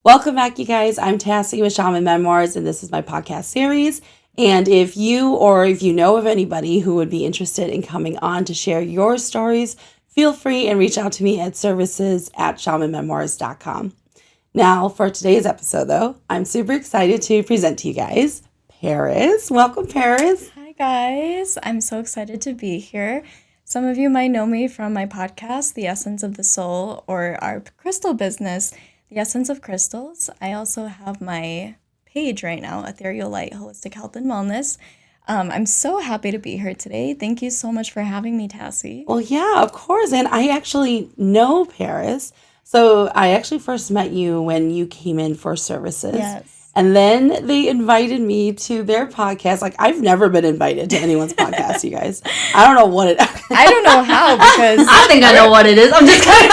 Welcome back, you guys. I'm Tassie with Shaman Memoirs, and this is my podcast series. And if you know of anybody who would be interested in coming on to share your stories, feel free and reach out to me at services@shamanmemoirs.com. Now, for today's episode, though, I'm super excited to present to you guys Paris. Welcome, Paris. Hi, guys. I'm so excited to be here. Some of you might know me from my podcast, The Essence of the Soul, or our crystal business, The Essence of Crystals. I also have my page right now, Ethereal Light, Holistic Health and Wellness. I'm so happy to be here today. Thank you so much for having me, Tassie. Well, yeah, of course. And I actually know Paris. So I actually first met you when you came in for services. Yes. And then they invited me to their podcast. Like, I've never been invited to anyone's podcast, you guys. I don't know what it I don't know how, because I think I know what it is. I'm just kidding.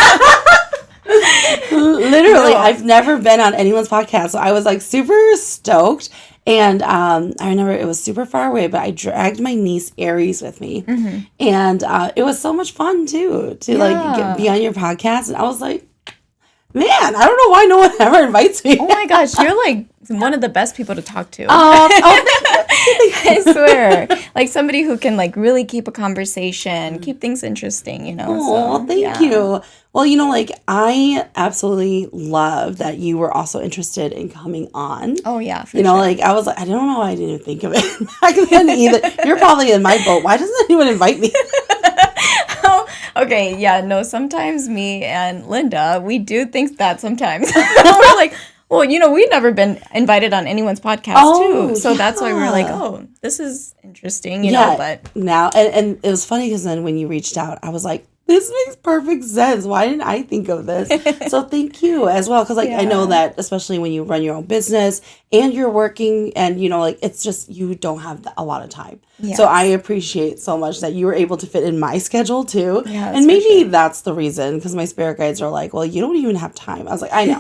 literally, I've never been on anyone's podcast. So I was like super stoked. And I remember it was super far away, but I dragged my niece Aries with me. Mm-hmm. And it was so much fun, too, to be on your podcast. And I was like, man, I don't know why no one ever invites me. Oh my gosh, you're like one of the best people to talk to. I swear. Like somebody who can like really keep a conversation, keep things interesting, you know. Oh, thank you. Well, I absolutely love that you were also interested in coming on. Oh, yeah, for sure. I was like, I don't know why I didn't think of it back then either. You're probably in my boat. Why doesn't anyone invite me? Okay, yeah, no, sometimes me and Linda, we do think that sometimes. We're like, well, we've never been invited on anyone's podcast, too. So that's why we're like, oh, this is interesting, you know, but. Now, and it was funny because then when you reached out, I was like, this makes perfect sense. Why didn't I think of this? So thank you as well. Because I know that especially when you run your own business and you're working and, it's just you don't have a lot of time. Yes. So I appreciate so much that you were able to fit in my schedule too. Yeah, and maybe that's the reason because my spirit guides are like, well, you don't even have time. I was like, I know.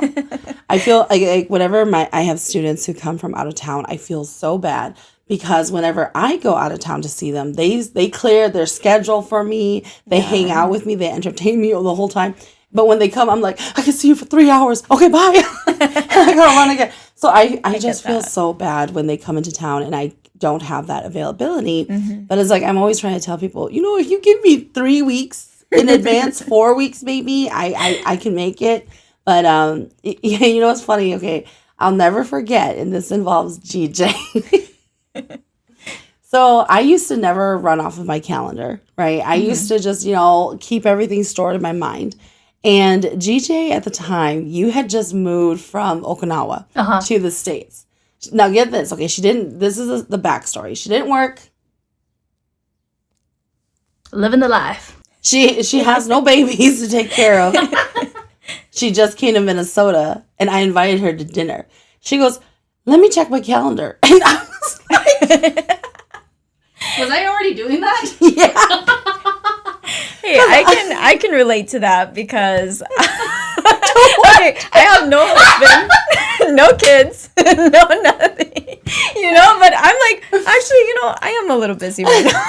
I feel like whenever I have students who come from out of town, I feel so bad. Because whenever I go out of town to see them, they clear their schedule for me. They hang out with me. They entertain me the whole time. But when they come, I'm like, I can see you for 3 hours. Okay, bye. I gotta run again. So I just feel so bad when they come into town and I don't have that availability. Mm-hmm. But it's like I'm always trying to tell people, if you give me 3 weeks in advance, 4 weeks maybe, I can make it. But what's funny? Okay, I'll never forget, and this involves GJ. So I used to never run off of my calendar, right? I used to just, keep everything stored in my mind. And GJ at the time, you had just moved from Okinawa to the States. Now get this, okay? This is the backstory. She didn't work. Living the life. She has no babies to take care of. She just came to Minnesota and I invited her to dinner. She goes, let me check my calendar. And I was like... Was I already doing that? Yeah. Hey, I can relate to that because okay, I have no husband, no kids, no nothing. But I'm like, actually, I am a little busy right now.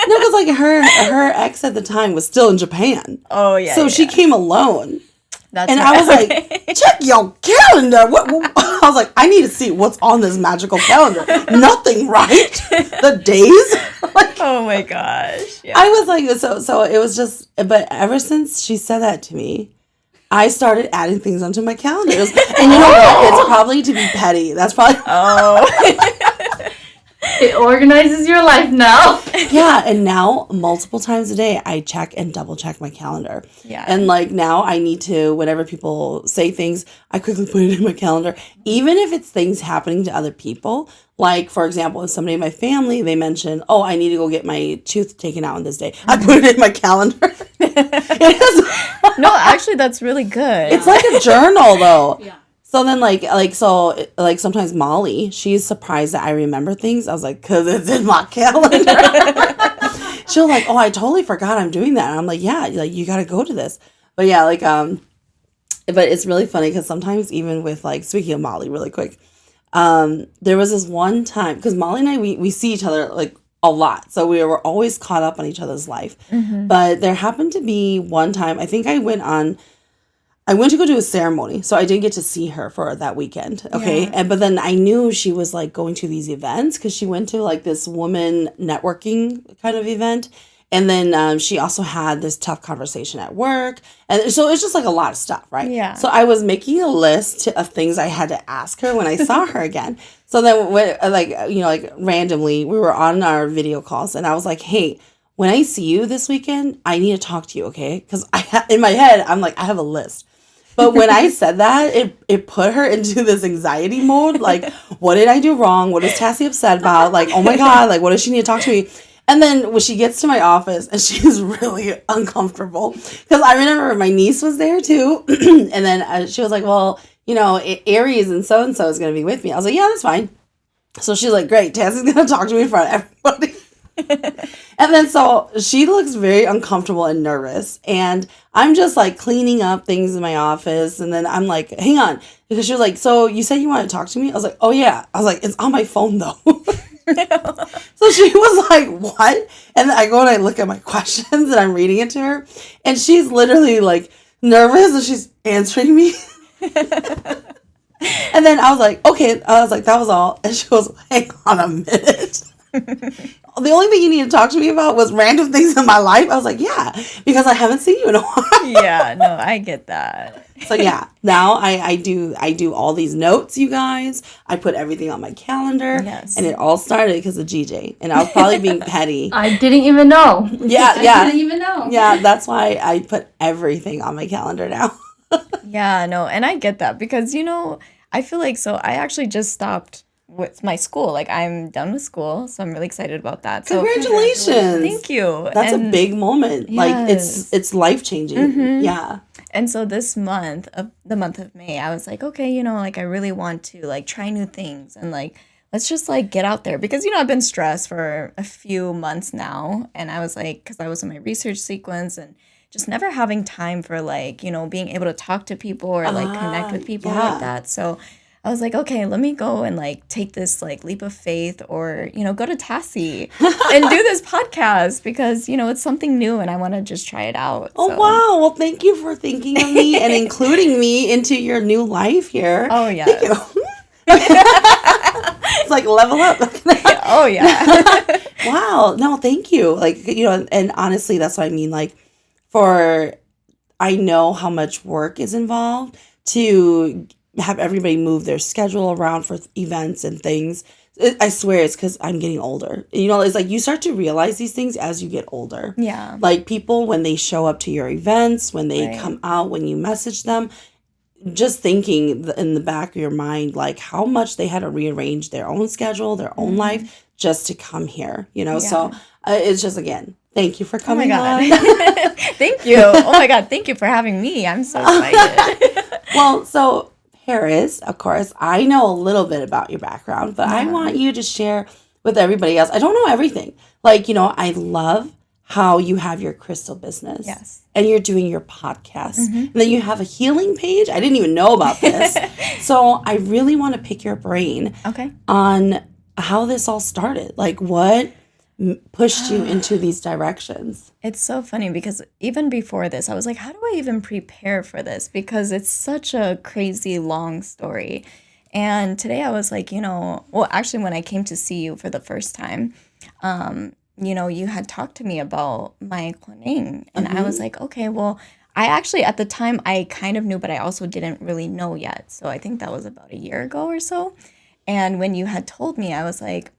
No, because like her ex at the time was still in Japan. Oh yeah. So she came alone. That's and right. I was like, check your calendar. What? I was like, I need to see what's on this magical calendar. Nothing, right? The days. Oh my gosh. Yeah. I was like, so it was just, but ever since she said that to me, I started adding things onto my calendar. And you know what? It's probably to be petty. That's probably. Oh. It organizes your life now. Yeah, and now multiple times a day I check and double check my calendar. Yeah. And now I need to, whenever people say things, I quickly put it in my calendar. Even if it's things happening to other people. Like, for example, if somebody in my family, they mention, oh, I need to go get my tooth taken out on this day. I put it in my calendar. No, actually, that's really good. It's like a journal, though. Yeah. So then, sometimes Molly, she's surprised that I remember things. I was like, because it's in my calendar. She'll like, oh, I totally forgot I'm doing that. And I'm like, yeah, you got to go to this. But yeah, but it's really funny because sometimes even with speaking of Molly really quick, there was this one time, because Molly and I, we see each other a lot. So we were always caught up on each other's life. Mm-hmm. But there happened to be one time, I think I went on I went to go do a ceremony, so I didn't get to see her for that weekend. Okay, Yeah. but then I knew she was like going to these events because she went to like this woman networking kind of event, and then she also had this tough conversation at work, and so it's just like a lot of stuff, right? Yeah. So I was making a list of things I had to ask her when I saw her again. So then, when, like randomly, we were on our video calls, and I was like, "Hey, when I see you this weekend, I need to talk to you, okay?" Because in my head, I'm like, I have a list. But when I said that, it put her into this anxiety mode. Like, what did I do wrong? What is Tassie upset about? Like, oh my God, like, what does she need to talk to me? And then when she gets to my office and she's really uncomfortable, because I remember my niece was there too. And then she was like, well, Aries and so is going to be with me. I was like, yeah, that's fine. So she's like, great, Tassie's going to talk to me in front of everybody. And then so she looks very uncomfortable and nervous, and I'm just like cleaning up things in my office, and then I'm like, hang on, because she was like, so you said you want to talk to me? I was like, oh yeah. I was like, it's on my phone though. So she was like, what? And then I go and I look at my questions and I'm reading it to her, and she's literally like nervous and she's answering me. And then I was like, okay. I was like, that was all. And she goes, hang on a minute. The only thing you need to talk to me about was random things in my life. I was like, yeah, because I haven't seen you in a while. Yeah, no, I get that. So yeah, now I do all these notes, you guys. I put everything on my calendar. Yes. And it all started because of GJ. And I was probably being petty. I didn't even know. Yeah. I didn't even know. Yeah, that's why I put everything on my calendar now. Yeah, no, and I get that because, I feel like, so I actually just stopped with my school. Like, I'm done with school, so I'm really excited about that. So Congratulations. Thank you. That's a big moment. Yes. Like, it's life-changing. Mm-hmm. Yeah. And so this month, the month of May, I was like, okay, like, I really want to, like, try new things and, like, let's just, like, get out there. Because, I've been stressed for a few months now. And I was like, because I was in my research sequence and just never having time for, like, being able to talk to people or, like, connect with people like that. So I was like, okay, let me go and, like, take this, like, leap of faith or, go to Tassie and do this podcast because, it's something new and I want to just try it out. Oh, so. wow. Well, thank you for thinking of me and including me into your new life here. Oh, yeah. Thank you. It's like level up. Oh, yeah. Wow. No, thank you. Like, and honestly, that's what I mean. Like, I know how much work is involved to have everybody move their schedule around for events and things. I swear it's because I'm getting older. It's like you start to realize these things as you get older. Yeah. Like people, when they show up to your events, when they come out, when you message them, just thinking in the back of your mind, like how much they had to rearrange their own schedule, their own life just to come here, So it's just, again, thank you for coming on. Thank you. Oh my God. Thank you for having me. I'm so excited. Well, so Paris, of course, I know a little bit about your background, but I want you to share with everybody else. I don't know everything. Like, I love how you have your crystal business. Yes. And you're doing your podcast. And then you have a healing page. I didn't even know about this. So I really want to pick your brain on how this all started. Like, what pushed you into these directions? It's so funny because even before this, I was like, how do I even prepare for this? Because it's such a crazy long story. And today I was like, well, actually, when I came to see you for the first time, you had talked to me about my Kuning. And I was like, okay, well, I actually, at the time, I kind of knew, but I also didn't really know yet. So I think that was about a year ago or so. And when you had told me, I was like,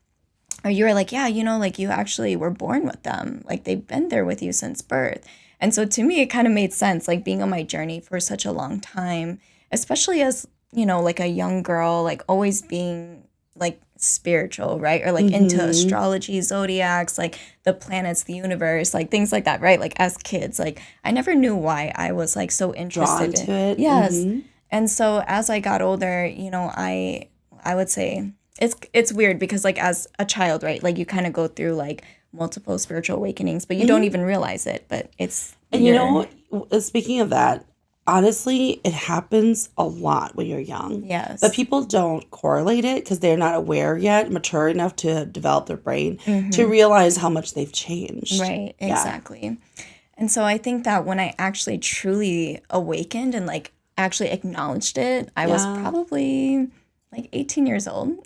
or you were like, yeah, like you actually were born with them. Like they've been there with you since birth. And so to me, it kind of made sense, like being on my journey for such a long time, especially as, like a young girl, like always being like spiritual, right? Or like into astrology, zodiacs, like the planets, the universe, like things like that, right? Like as kids, like I never knew why I was like so interested Drawn to it. Yes. And so as I got older, I would say it's weird because like as a child, right? Like you kind of go through like multiple spiritual awakenings, but you don't even realize it, but it's And speaking of that, honestly, it happens a lot when you're young. Yes. But people don't correlate it because they're not aware yet, mature enough to develop their brain to realize how much they've changed. Right, exactly. And so I think that when I actually truly awakened and like actually acknowledged it, I was probably like 18 years old.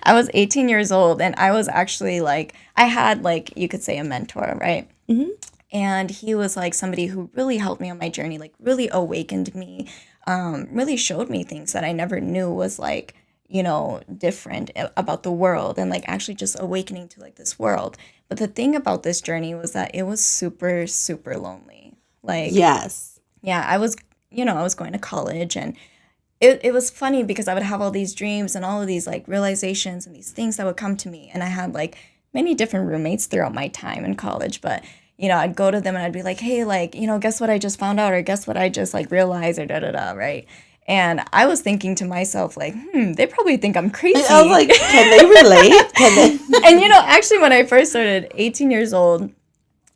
I was 18 years old, and I was actually like, I had like, you could say a mentor, right? Mm-hmm. And he was like somebody who really helped me on my journey, like really awakened me, really showed me things that I never knew was like, you know, different about the world, and like actually just awakening to like this world. But the thing about this journey was that it was super, super lonely. Like, yes. Yeah, I was going to college, and it was funny because I would have all these dreams and all of these like realizations and these things that would come to me. And I had like many different roommates throughout my time in college, but you know, I'd go to them and I'd be like, hey, like, you know, guess what I just found out, or guess what I just like realized, or da-da-da, right? And I was thinking to myself, like, they probably think I'm crazy. I was like, can they relate? Can they? And, you know, actually, when I first started, 18 years old,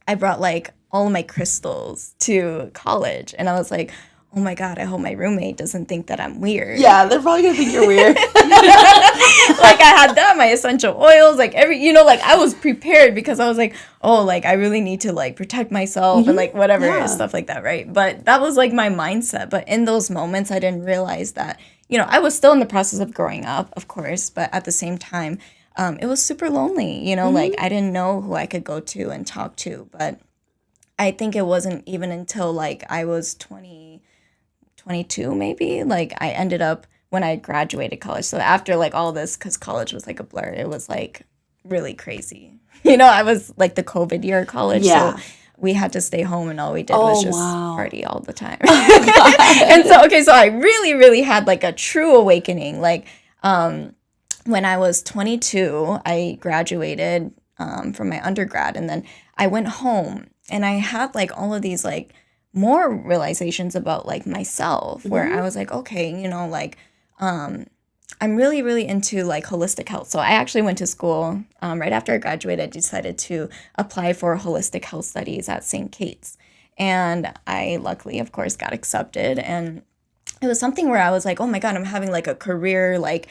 I brought, like, all of my crystals to college. And I was like, oh, my God, I hope my roommate doesn't think that I'm weird. Yeah, they're probably going to think you're weird. Like, I had that, my essential oils, like, like, I was prepared because I was like, oh, like, I really need to, like, protect myself and, like, whatever, stuff like that, right? But that was, like, my mindset. But in those moments, I didn't realize that, you know, I was still in the process of growing up, of course, but at the same time, it was super lonely, you know, like, I didn't know who I could go to and talk to. But I think it wasn't even until, like, I was 22 maybe, like, I ended up, when I graduated college. So after like all this, because college was like a blur, it was like really crazy. You know, I was like the COVID year of college. Yeah. So we had to stay home, and all we did was just party all the time. And so, okay, so I really, really had like a true awakening. Like when I was 22, I graduated from my undergrad, and then I went home, and I had like all of these like more realizations about like myself, where I was like, okay, you know, like, I'm really, really into like holistic health. So I actually went to school right after I graduated. I decided to apply for holistic health studies at St. Kate's. And I luckily, of course, got accepted. And it was something where I was like, oh my God, I'm having like a career like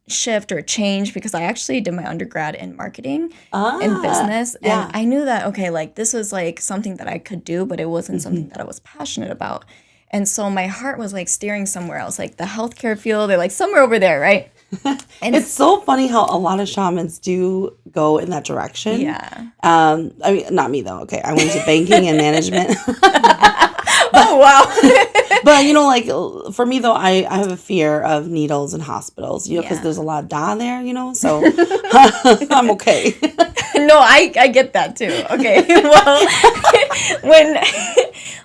shift or change, because I actually did my undergrad in marketing and business. And I knew that, okay, like this was like something that I could do, but it wasn't something that I was passionate about. And so my heart was like steering somewhere else, like the healthcare field, or like somewhere over there, right? And it's so funny how a lot of shamans do go in that direction. Yeah. I mean, not me though. Okay, I went to banking and management. Oh, wow. But, you know, like, for me, though, I have a fear of needles and hospitals, you know, because there's a lot of da there, you know, so I'm okay. No, I get that, too. Okay,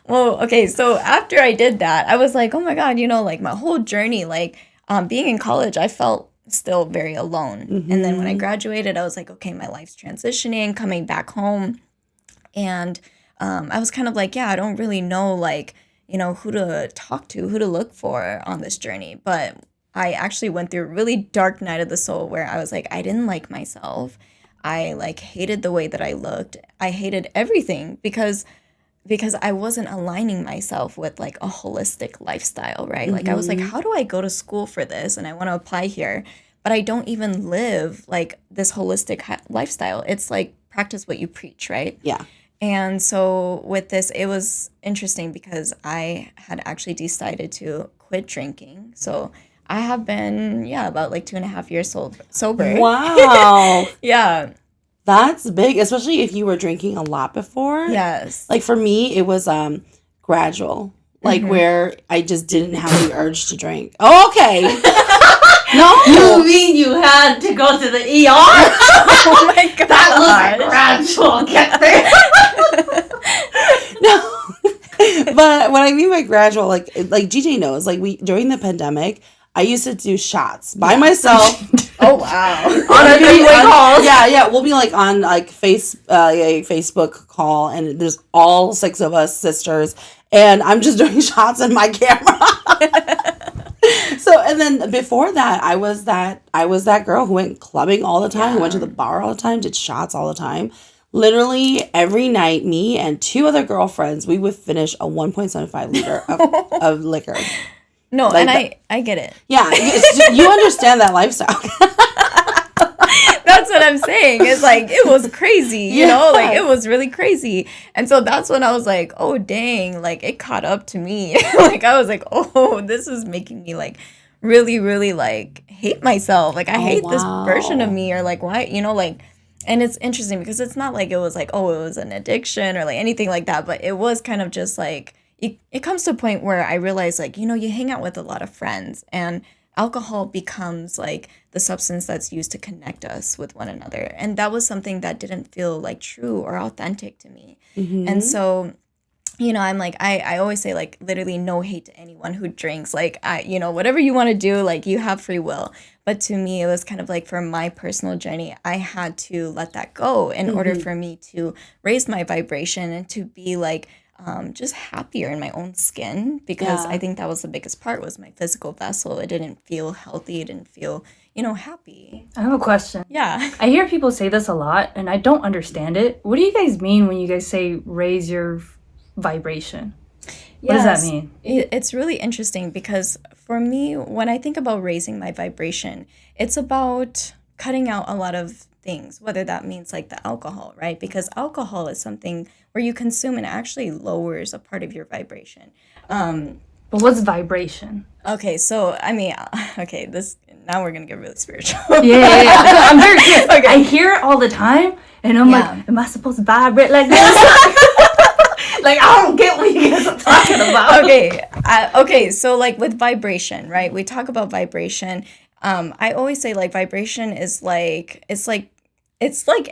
okay, so after I did that, I was like, oh, my God, you know, like, my whole journey, like, being in college, I felt still very alone. And then when I graduated, I was like, okay, my life's transitioning, coming back home, and I was kind of like, yeah, I don't really know, like, you know, who to talk to, who to look for on this journey. But I actually went through a really dark night of the soul where I was like, I didn't like myself. I like hated the way that I looked. I hated everything because I wasn't aligning myself with like a holistic lifestyle, right? Like I was like, how do I go to school for this? And I want to apply here, but I don't even live like this holistic lifestyle. It's like practice what you preach, right? Yeah. And so with this, it was interesting because I had actually decided to quit drinking. So I have been, about like 2.5 years sober. Wow. Yeah. That's big, especially if you were drinking a lot before. Yes. Like for me, it was gradual, like where I just didn't have the urge to drink. Oh, okay. No. You mean you had to go to the ER? Oh my God. That was a gradual get there. No. But what I mean by gradual, like GJ knows, like during the pandemic, I used to do shots by myself. Oh wow! On a three-way call. Yeah. We'll be like on like a Facebook call, and there's all 6 of us sisters, and I'm just doing shots in my camera. So, and then before that, I was that girl who went clubbing all the time, who went to the bar all the time, did shots all the time. Literally every night, me and 2 other girlfriends, we would finish a 1.75 liter of liquor. No, like and I get it. Yeah, you understand that lifestyle. That's what I'm saying. It's like, it was crazy, you know, like it was really crazy. And so that's when I was like, oh, dang, like it caught up to me. Like I was like, oh, this is making me like really, really like hate myself. Like I hate this version of me, or like, why, you know, like, and it's interesting because it's not like it was like, oh, it was an addiction or like anything like that. But it was kind of just like, it comes to a point where I realized like, you know, you hang out with a lot of friends and alcohol becomes like the substance that's used to connect us with one another. And that was something that didn't feel like true or authentic to me. Mm-hmm. And so, you know, I'm like, I always say like literally no hate to anyone who drinks. Like, you know, whatever you want to do, like you have free will. But to me, it was kind of like for my personal journey, I had to let that go in order for me to raise my vibration and to be like, just happier in my own skin, because I think that was the biggest part, was my physical vessel. It didn't feel healthy. It didn't feel, you know, happy. I have a question. Yeah. I hear people say this a lot and I don't understand it. What do you guys mean when you guys say raise your vibration? What does that mean? It's really interesting because for me, when I think about raising my vibration, it's about cutting out a lot of things, whether that means like the alcohol, right? Because alcohol is something where you consume and it actually lowers a part of your vibration. But what's vibration? Okay, so I mean, okay, now we're gonna get really spiritual. Yeah. I'm very curious. Okay. I hear it all the time, and I'm like, am I supposed to vibrate like this? Like, I don't get what you guys are talking about. Okay, so like with vibration, right? We talk about vibration. I always say like vibration is like, it's like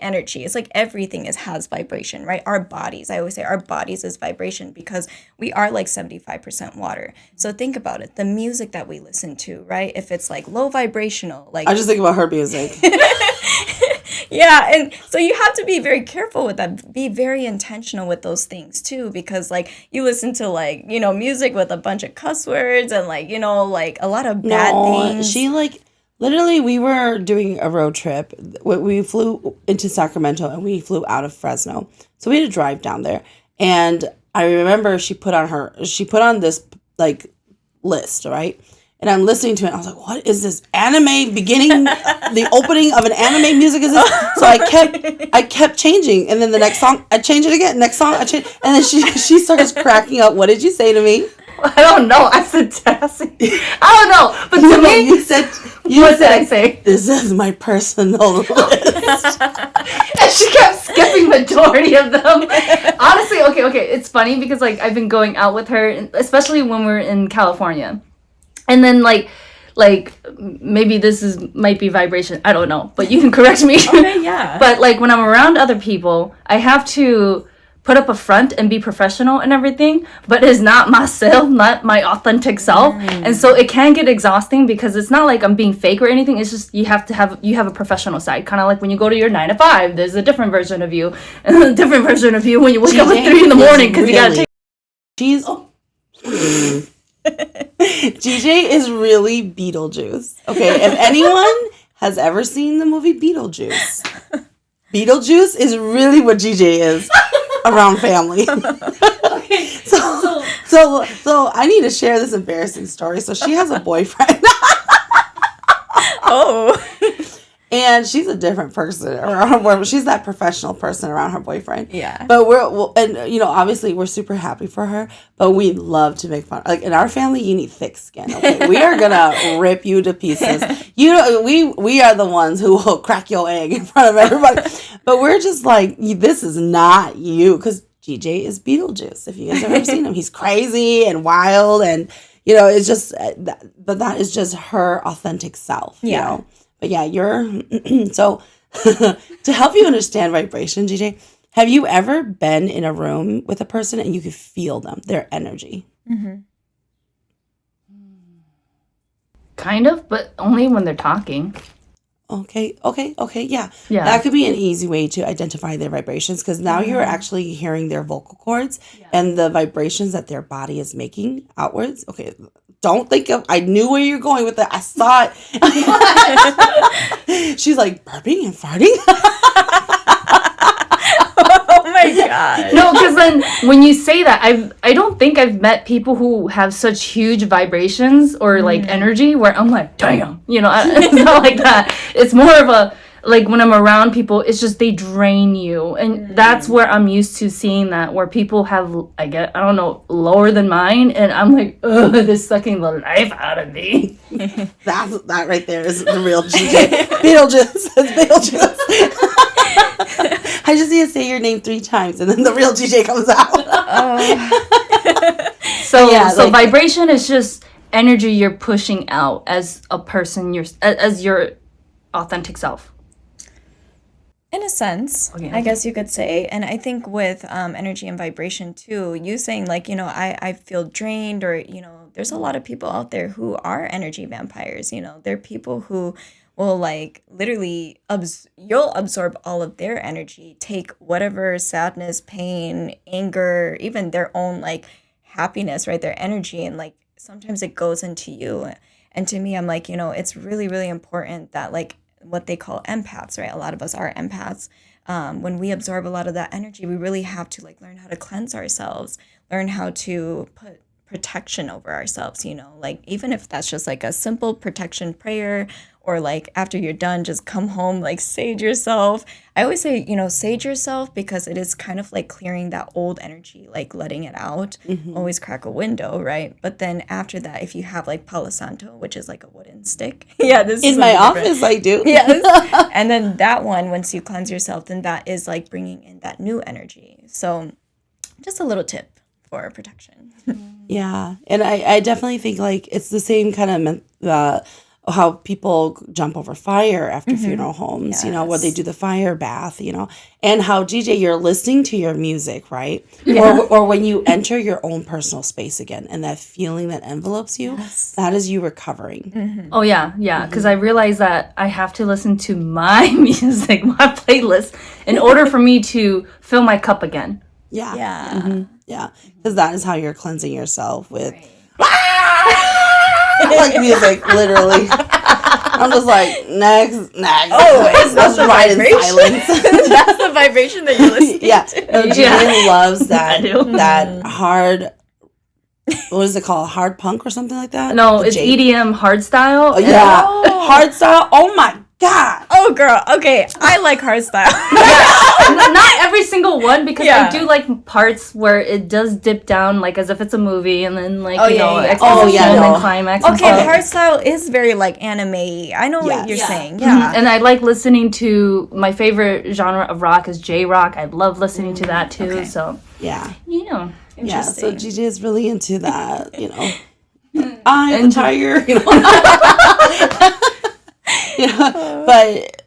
energy. It's like everything has vibration, right? Our bodies, I always say our bodies is vibration because we are like 75% water. So think about it. The music that we listen to, right? If it's like low vibrational, like I just think about her music. Yeah, and so you have to be very careful with that. Be very intentional with those things too, because like you listen to like, you know, music with a bunch of cuss words and like, you know, like a lot of bad things. She like literally, we were doing a road trip. We flew into Sacramento and we flew out of Fresno, so we had to drive down there. And I remember she put on this like list, right? And I'm listening to it. And I was like, "What is this anime beginning? The opening of an anime music is this?" So I kept changing, and then the next song I change it again. Next song I change, and then she starts cracking up. What did you say to me? I don't know. I said Tassie. I don't know. But to me, you said. What did I say? This is my personal list. And she kept skipping majority of them. Honestly, okay. It's funny because like I've been going out with her, especially when we're in California. And then like maybe might be vibration. I don't know, but you can correct me. Okay, yeah. But like when I'm around other people, I have to put up a front and be professional and everything, but it's not myself, not my authentic self. And so it can get exhausting because it's not like I'm being fake or anything. It's just you have a professional side. Kind of like when you go to your 9 to 5, there's a different version of you and a different version of you when you wake up at 3 in the morning because you gotta take. GJ is really Beetlejuice. Okay, if anyone has ever seen the movie Beetlejuice is really what GJ is around family. Okay. So I need to share this embarrassing story. So she has a boyfriend. Oh. And she's a different person around her boyfriend. She's that professional person around her boyfriend. Yeah. But and you know, obviously we're super happy for her, but we love to make fun. Like in our family, you need thick skin. Okay, we are gonna rip you to pieces. You know, we are the ones who will crack your egg in front of everybody. But we're just like, this is not you, because GJ is Beetlejuice. If you guys have ever seen him, he's crazy and wild, and you know, it's just. But that is just her authentic self. Yeah. You know? But yeah, you're so to help you understand vibration, GJ, have you ever been in a room with a person and you could feel them, their energy? Mm-hmm. Kind of, but only when they're talking. Okay, yeah. That could be an easy way to identify their vibrations, because now you're actually hearing their vocal cords and the vibrations that their body is making outwards. Okay, don't think of, I knew where you're going with that. I saw it. She's like burping and farting. Oh my God. No, because then when you say that, I don't think I've met people who have such huge vibrations or like energy where I'm like, damn, you know, it's not like that. It's more of like when I'm around people, it's just they drain you, and that's where I'm used to seeing that, where people have, I don't know, lower than mine, and I'm like, ugh, they're sucking the life out of me. That right there is the real GJ. Beetlejuice. It's Beetlejuice. I just need to say your name 3 times, and then the real GJ comes out. So like, vibration is just energy you're pushing out as a person, as your authentic self. In a sense, I guess you could say. And I think with energy and vibration too, you saying like, you know, I feel drained, or, you know, there's a lot of people out there who are energy vampires. You know, they're people who will like literally, you'll absorb all of their energy, take whatever sadness, pain, anger, even their own like happiness, right? Their energy, and like sometimes it goes into you. And to me, I'm like, you know, it's really, really important that like what they call empaths, right? A lot of us are empaths. When we absorb a lot of that energy, we really have to like learn how to cleanse ourselves, learn how to put protection over ourselves, you know, like even if that's just like a simple protection prayer, or like after you're done, just come home, like sage yourself. I always say, you know, sage yourself, because it is kind of like clearing that old energy, like letting it out. Always crack a window, right? But then after that, if you have like Palo Santo, which is like a wooden stick. This in is my office, I do. Yes. And then that one, once you cleanse yourself, then that is like bringing in that new energy. So just a little tip for protection. Yeah. And I definitely think like it's the same kind of how people jump over fire after funeral homes, you know, where they do the fire bath, you know, and how GJ, you're listening to your music, right? Or when you enter your own personal space again, and that feeling that envelopes you, that is you recovering. Oh yeah, because I realize that I have to listen to my music, my playlist, in order for me to fill my cup again. Yeah. Yeah. Yeah. Because that is how you're cleansing yourself with like music, literally. I'm just like, next. Oh, that's right in silence. That's the vibration that you're listening to. GJ loves that hard, what is it called? Hard punk or something like that? No, it's EDM hard style. Hard style. Oh my God. Oh, girl. Okay. I like hardstyle. Not every single one, because I do like parts where it does dip down, like as if it's a movie, and then like, exposition and climax. Okay, hardstyle is very like anime. I know what you're saying. Yeah. And I like listening to, my favorite genre of rock is J-rock. I love listening to that too. Okay. So, you know. Yeah, so GJ is really into that, you know. I'm tired, you know. You know,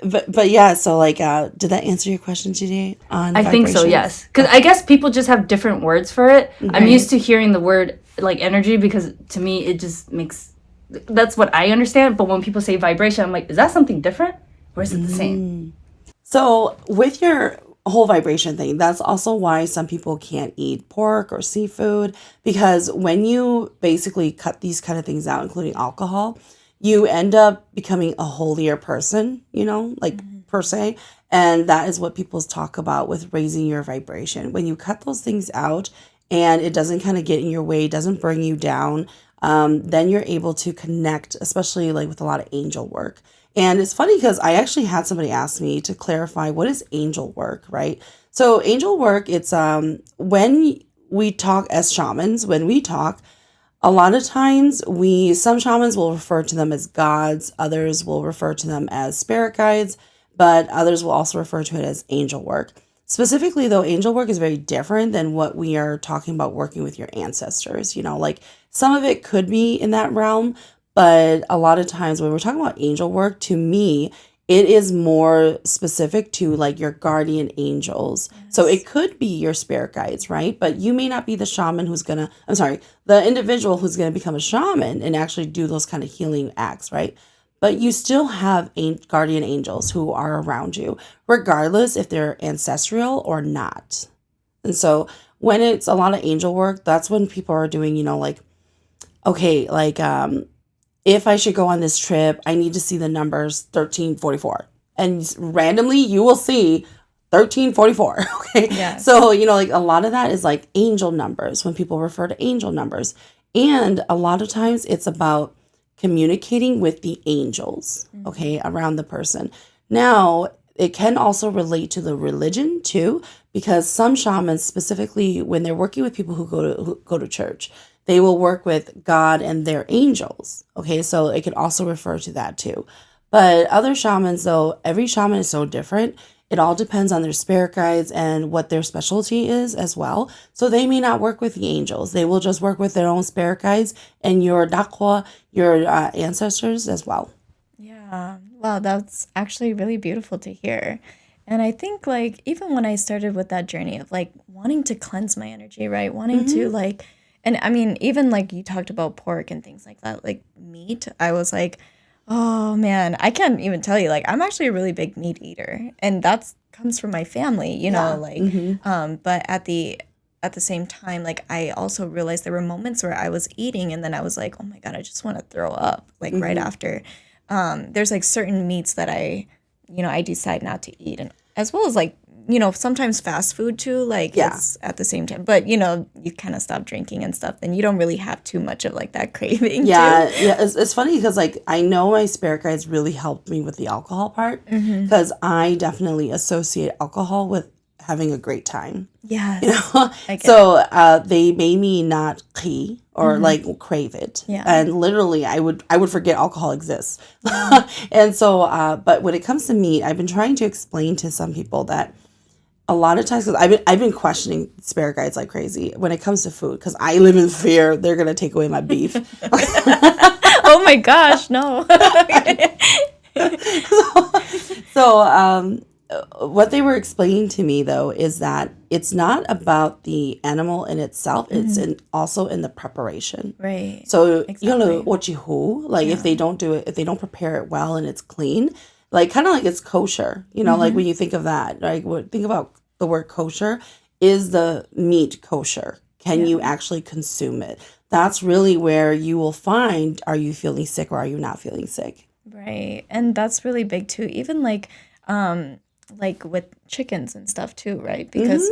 but yeah, so like did that answer your question, GJ, on I think so, yes, because I guess people just have different words for it. I'm used to hearing the word like energy, because to me it just makes, that's what I understand. But when people say vibration, I'm like, is that something different, or is it the same? So with your whole vibration thing, that's also why some people can't eat pork or seafood, because when you basically cut these kind of things out, including alcohol, you end up becoming a holier person, you know, like per se. And that is what people talk about with raising your vibration. When you cut those things out and it doesn't kind of get in your way, doesn't bring you down, then you're able to connect, especially like with a lot of angel work. And it's funny because I actually had somebody ask me to clarify, what is angel work, right? So angel work, it's when we talk as shamans, a lot of times some shamans will refer to them as gods, others will refer to them as spirit guides, but others will also refer to it as angel work. Specifically though, angel work is very different than what we are talking about working with your ancestors. You know, like some of it could be in that realm, but a lot of times when we're talking about angel work, to me, it is more specific to like your guardian angels. Yes. So it could be your spirit guides, right? But you may not be the shaman the individual who's going to become a shaman and actually do those kind of healing acts, right? But you still have guardian angels who are around you, regardless if they're ancestral or not. And so when it's a lot of angel work, that's when people are doing, you know, like, okay, like, if I should go on this trip, I need to see the numbers 1344. And randomly you will see 1344. Okay. Yes. So, you know, like a lot of that is like angel numbers when people refer to angel numbers. And a lot of times it's about communicating with the angels, okay, around the person. Now, it can also relate to the religion too, because some shamans, specifically when they're working with people who go to church, they will work with God and their angels. Okay, so it can also refer to that too. But other shamans, though, every shaman is so different. It all depends on their spirit guides and what their specialty is as well. So they may not work with the angels. They will just work with their own spirit guides and your dakwa, your ancestors as well. Yeah. Wow, that's actually really beautiful to hear. And I think like even when I started with that journey of like wanting to cleanse my energy, right? Wanting to like, and I mean, even like you talked about pork and things like that, like meat, I was like, oh man, I can't even tell you, like I'm actually a really big meat eater, and that's comes from my family, you know, like but at the same time, like I also realized there were moments where I was eating and then I was like, oh my God, I just want to throw up like right after. There's like certain meats that I decide not to eat, and as well as like, you know, sometimes fast food too, like it's at the same time, but you know, you kind of stop drinking and stuff, then you don't really have too much of like that craving too. It's funny because like I know my spirit guides really helped me with the alcohol part, because I definitely associate alcohol with having a great time. Yes. You know? So they made me not key or like crave it. Yeah. And literally I would forget alcohol exists. And so but when it comes to meat, I've been trying to explain to some people that a lot of times, because I've been questioning spirit guides like crazy when it comes to food, because I live in fear they're gonna take away my beef. Oh my gosh, no. So what they were explaining to me though is that it's not about the animal in itself; it's also in the preparation. Right. So you know what you who like if they don't do it, if they don't prepare it well and it's clean, like kind of like it's kosher. You know, like when you think of that, like think about the word kosher. Is the meat kosher? Can you actually consume it? That's really where you will find, are you feeling sick or are you not feeling sick? Right. And that's really big too. Even like with chickens and stuff too, right? Because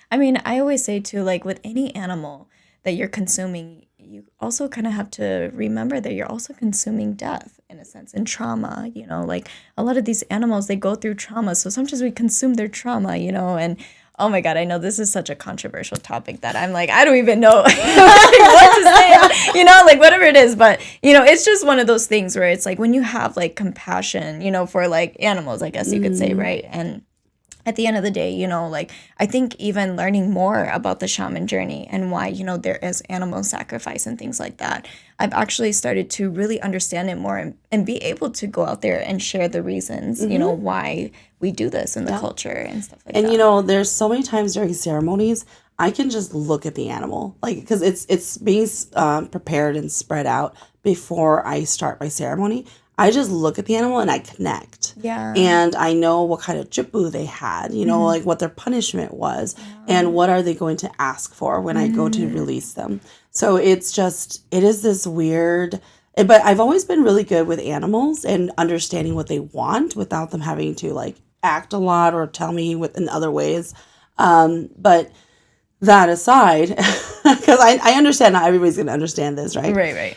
I mean, I always say too, like with any animal that you're consuming, you also kind of have to remember that you're also consuming death in a sense, and trauma, you know, like a lot of these animals, they go through trauma. So sometimes we consume their trauma, you know, and oh my God, I know this is such a controversial topic that I'm like, I don't even know what to say, you know, like whatever it is. But, you know, it's just one of those things where it's like when you have like compassion, you know, for like animals, I guess you could say, right? And at the end of the day, you know, like I think even learning more about the shaman journey and why, you know, there is animal sacrifice and things like that, I've actually started to really understand it more and be able to go out there and share the reasons, you know, why we do this in the culture and stuff like that. And, you know, there's so many times during ceremonies, I can just look at the animal, like, because it's being prepared and spread out before I start my ceremony. I just look at the animal and I connect. Yeah. And I know what kind of jipu they had, you know, like what their punishment was and what are they going to ask for when I go to release them. So it is this weird, but I've always been really good with animals and understanding what they want without them having to like act a lot or tell me in other ways. But that aside, because I understand not everybody's going to understand this, right? Right.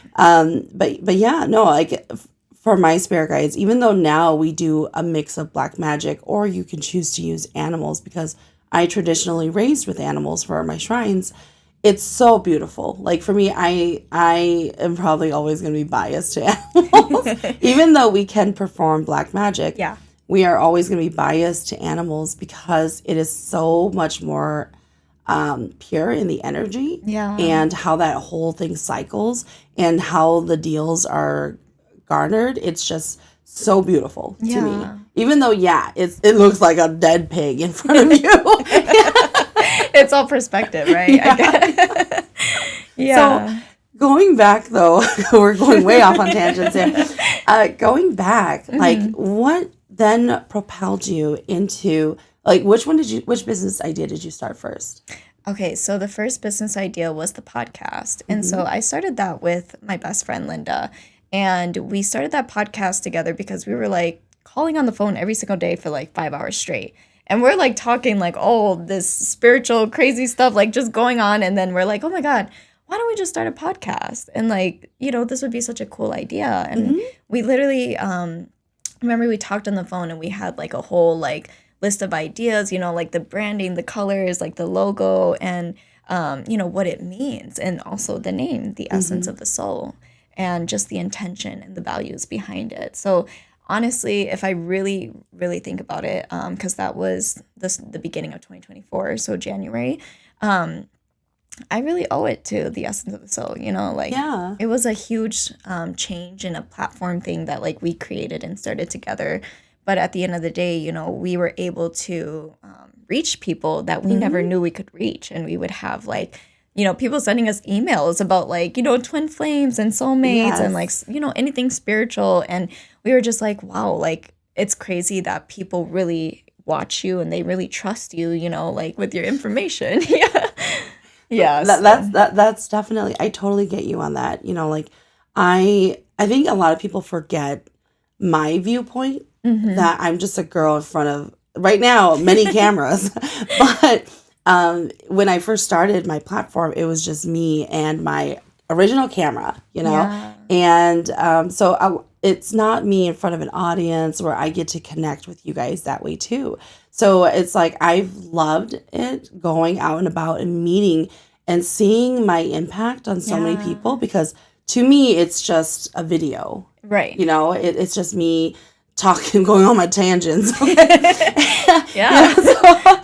But yeah, no, like for my spirit guides, even though now we do a mix of black magic, or you can choose to use animals, because I traditionally raised with animals for my shrines, it's so beautiful. Like for me, I am probably always going to be biased to animals, even though we can perform black magic. Yeah. We are always going to be biased to animals because it is so much more pure in the energy, and how that whole thing cycles and how the deals are garnered. It's just so beautiful to me. Even though, it looks like a dead pig in front of you. It's all perspective, right? So going back though, we're going way off on tangents here. Going back, like what then propelled you into, like, which business idea did you start first? Okay, so the first business idea was the podcast. And so I started that with my best friend, Linda. And we started that podcast together because we were like calling on the phone every single day for like 5 hours straight. And we're like talking like, oh, this spiritual crazy stuff, like just going on. And then we're like, oh my God, why don't we just start a podcast? And like, you know, this would be such a cool idea. And we literally, remember we talked on the phone and we had like a whole like list of ideas, you know, like the branding, the colors, like the logo, and you know, what it means, and also the name, the essence of the soul, and just the intention and the values behind it. So honestly, if I really, really think about it, because that was the beginning of 2024, so January, I really owe it to the essence of the soul, you know, like it was a huge change and a platform thing that like we created and started together. But at the end of the day, you know, we were able to reach people that we never knew we could reach. And we would have like, you know, people sending us emails about like, you know, twin flames and soulmates and like, you know, anything spiritual. And we were just like, wow, like it's crazy that people really watch you and they really trust you, you know, like with your information. Yeah. That's definitely, I totally get you on that. You know, like I think a lot of people forget my viewpoint, that I'm just a girl in front of right now many cameras. But when I first started my platform, it was just me and my original camera, you know, and so it's not me in front of an audience where I get to connect with you guys that way too. So it's like I've loved it going out and about and meeting and seeing my impact on so many people, because to me it's just a video, right? You know, it's just me talking, going on my tangents. So,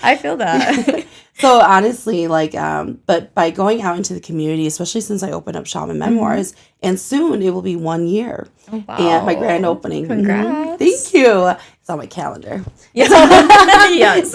I feel that. So honestly, like, but by going out into the community, especially since I opened up Shaman Memoirs, and soon it will be 1 year, and my grand opening. Congrats! Thank you. It's on my calendar. Yes.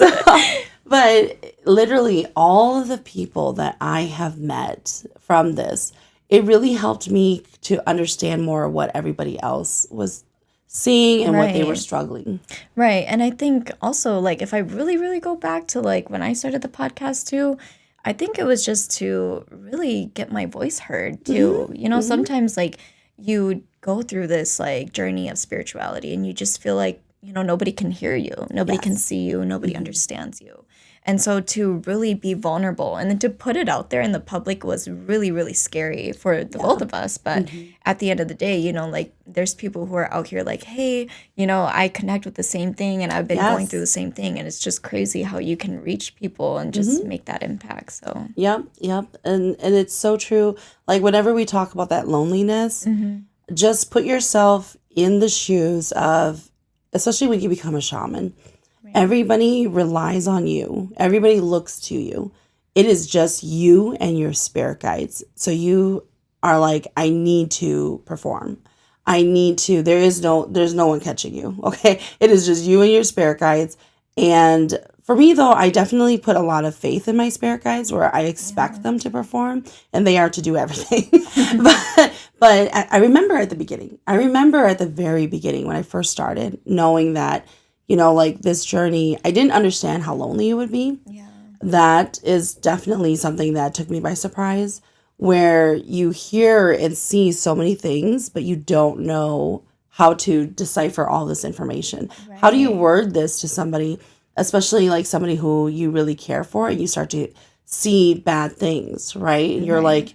But literally, all of the people that I have met from this, it really helped me to understand more of what everybody else was seeing and what they were struggling. Right. And I think also, like, if I really, really go back to, like, when I started the podcast, too, I think it was just to really get my voice heard, too. You know, sometimes, like, you go through this, like, journey of spirituality and you just feel like, you know, nobody can hear you. Nobody can see you. Nobody understands you. And so to really be vulnerable and then to put it out there in the public was really, really scary for the both of us. But at the end of the day, you know, like there's people who are out here like, hey, you know, I connect with the same thing and I've been going through the same thing. And it's just crazy how you can reach people and just make that impact. So Yep. And it's so true. Like whenever we talk about that loneliness, just put yourself in the shoes of, especially when you become a shaman. Everybody relies on you. Everybody looks to you. It is just you and your spirit guides. So you are like, I need to perform. There's no one catching you. Okay. It is just you and your spirit guides. And for me though, I definitely put a lot of faith in my spirit guides where I expect them to perform and they are to do everything. But I remember at the very beginning when I first started knowing that, you know, like this journey, I didn't understand how lonely it would be. Yeah. That is definitely something that took me by surprise, where you hear and see so many things, but you don't know how to decipher all this information. Right. How do you word this to somebody, especially like somebody who you really care for, and you start to see bad things, right? And you're like,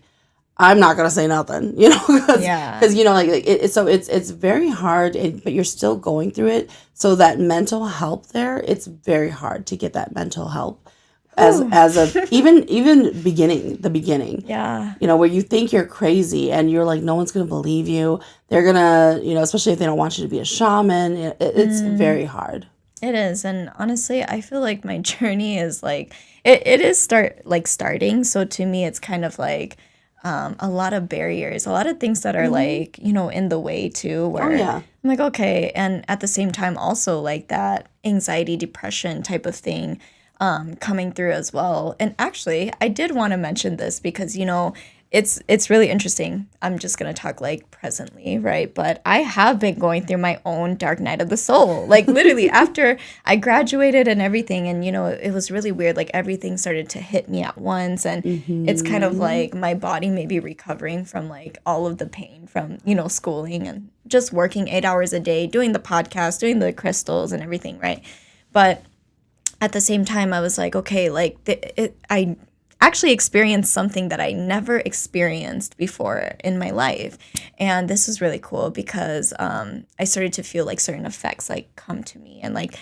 I'm not going to say nothing, you know, because, you know, like it's very hard, but you're still going through it. So that mental help there, it's very hard to get that mental help as a, even the beginning, you know, where you think you're crazy and you're like, no one's going to believe you. They're going to, you know, especially if they don't want you to be a shaman, it's very hard. It is. And honestly, I feel like my journey is like, it is starting. So to me, it's kind of like, a lot of barriers, a lot of things that are like, you know, in the way too, where I'm like, okay. And at the same time, also like that anxiety, depression type of thing coming through as well. And actually, I did want to mention this because, you know, it's really interesting. I'm just going to talk like presently, right? But I have been going through my own dark night of the soul, like literally after I graduated and everything. And, you know, it was really weird. Like everything started to hit me at once. And it's kind of like my body may be recovering from like all of the pain from, you know, schooling and just working 8 hours a day, doing the podcast, doing the crystals and everything, right? But at the same time, I was like, okay, like actually experienced something that I never experienced before in my life. And this is really cool because I started to feel like certain effects like come to me. And like,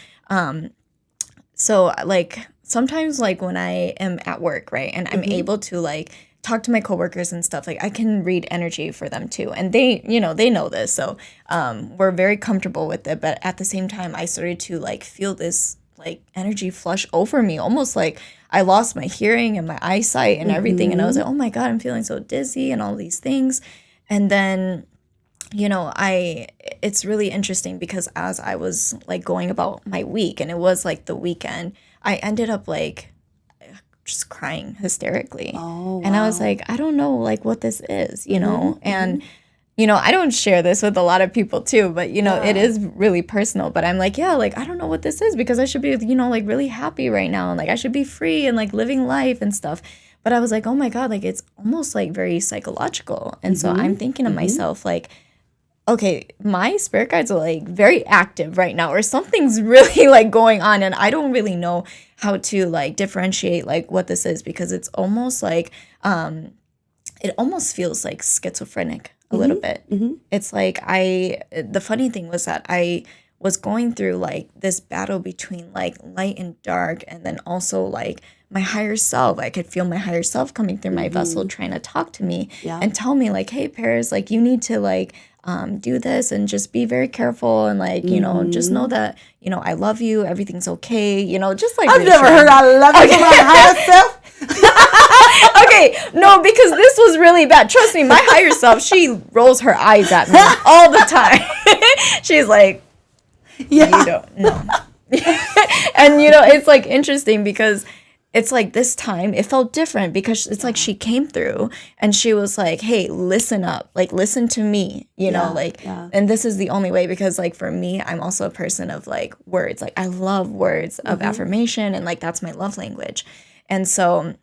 so like sometimes like when I am at work, right, and I'm able to like talk to my coworkers and stuff, like I can read energy for them too. And they, you know, they know this. So we're very comfortable with it. But at the same time, I started to like feel this like energy flush over me, almost like I lost my hearing and my eyesight and everything. And I was like, oh my God, I'm feeling so dizzy and all these things. And then, you know, it's really interesting because as I was like going about my week, and it was like the weekend, I ended up like just crying hysterically. Oh, wow. And I was like, I don't know like what this is, you know? And, you know, I don't share this with a lot of people too, but, you know, it is really personal. But I'm like, yeah, like, I don't know what this is because I should be, you know, like really happy right now. And like, I should be free and like living life and stuff. But I was like, oh my God, like, it's almost like very psychological. And so I'm thinking to myself, like, okay, my spirit guides are like very active right now, or something's really like going on, and I don't really know how to like differentiate like what this is, because it's almost like it almost feels like schizophrenic a little bit. It's like the funny thing was that I was going through like this battle between like light and dark, and then also like my higher self. I could feel my higher self coming through my vessel trying to talk to me and tell me like, hey Paris, like you need to like do this and just be very careful, and like, you know, just know that, you know, I love you, everything's okay, you know, just like I've never heard I love you from my higher self. Okay, no, because this was really bad. Trust me, my higher self, she rolls her eyes at me all the time. She's like, you don't know. And, you know, it's like interesting because it's like this time it felt different because it's like she came through and she was like, hey, listen up, like listen to me, you know, like, and this is the only way, because like for me, I'm also a person of like words. Like I love words of affirmation, and like that's my love language. And so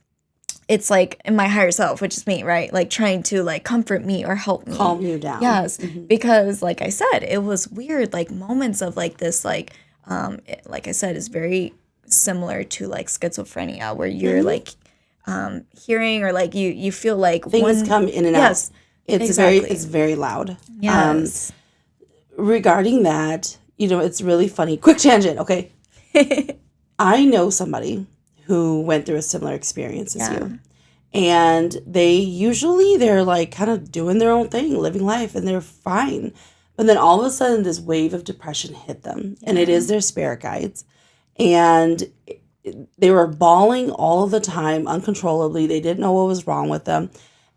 it's like in my higher self, which is me, right? Like trying to like comfort me or help me. Calm you down. Yes. Because like I said, it was weird, like moments of like this, like, like I said, is very similar to like schizophrenia, where you're like hearing, or like you feel like things come in and out. It's very loud. Yes. Regarding that, you know, it's really funny. Quick tangent, okay? I know somebody who went through a similar experience as you. And they're like kind of doing their own thing, living life, and they're fine. But then all of a sudden this wave of depression hit them. And it is their spirit guides. And they were bawling all of the time, uncontrollably. They didn't know what was wrong with them.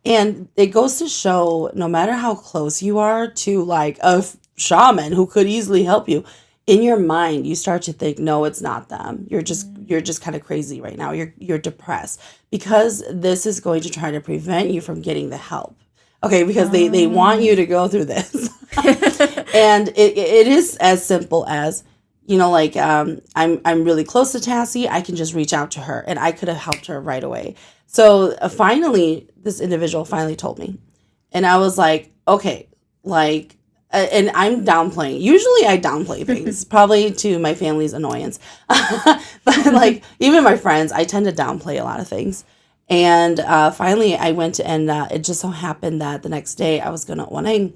And it goes to show, no matter how close you are to like a shaman who could easily help you, in your mind, you start to think, no, it's not them. You're just kind of crazy right now. You're depressed, because this is going to try to prevent you from getting the help. Okay, because they want you to go through this. And it is as simple as, you know, like I'm really close to Tassie. I can just reach out to her, and I could have helped her right away. So finally, this individual finally told me, and I was like, okay, like, and I'm downplaying. Usually I downplay things, probably to my family's annoyance. But like even my friends, I tend to downplay a lot of things. And finally I went, and it just so happened that the next day I was going to Waneng,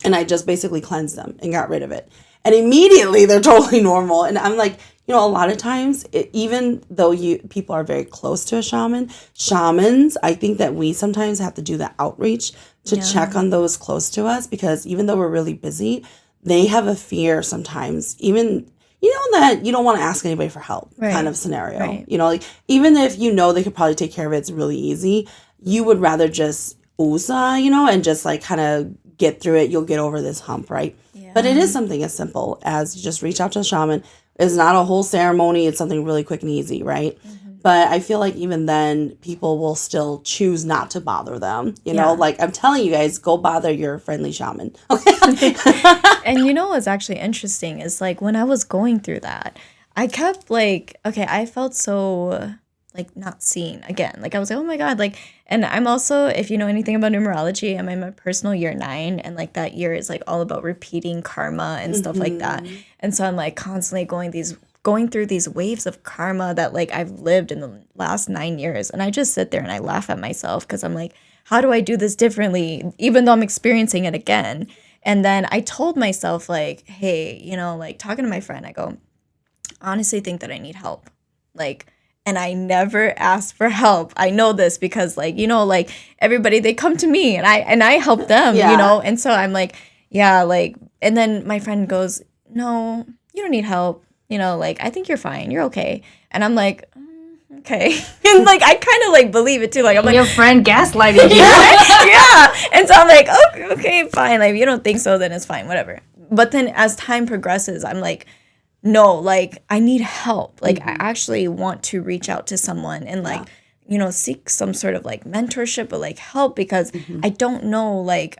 and I just basically cleansed them and got rid of it. And immediately they're totally normal. And I'm like, you know, a lot of times, even though people are very close to a shamans, I think that we sometimes have to do the outreach to check on those close to us, because even though we're really busy, they have a fear sometimes, even, you know, that you don't want to ask anybody for help kind of scenario. You know, like even if you know they could probably take care of it, it's really easy, you would rather just USA, you know, and just like kind of get through it. You'll get over this hump, right? But it is something as simple as you just reach out to a shaman. It's not a whole ceremony. It's something really quick and easy, right? But I feel like even then, people will still choose not to bother them. You know, like I'm telling you guys, go bother your friendly shaman. Okay. And you know what's actually interesting is like when I was going through that, I kept like, okay, I felt so like not seen again. Like I was like, oh my God, like, and I'm also, if you know anything about numerology, I'm in my personal year 9, and like that year is like all about repeating karma and stuff like that. And so I'm like constantly going going through these waves of karma that like I've lived in the last 9 years. And I just sit there and I laugh at myself because I'm like, how do I do this differently, even though I'm experiencing it again? And then I told myself like, hey, you know, like talking to my friend, I go, honestly think that I need help. Like, and I never ask for help. I know this because like, you know, like everybody, they come to me and I help them, Yeah. you know? And so I'm like, yeah, like, and then my friend goes, no, you don't need help. You know, like, I think you're fine. You're okay. And I'm like, okay. And like, I kind of like believe it too. Like, I'm like, Your friend gaslighting you. yeah. And so I'm like, okay, fine. Like, if you don't think so, then it's fine, whatever. But then as time progresses, I'm like, no, like, I need help. Like, I actually want to reach out to someone and like, you know, seek some sort of like mentorship or like help because I don't know, like,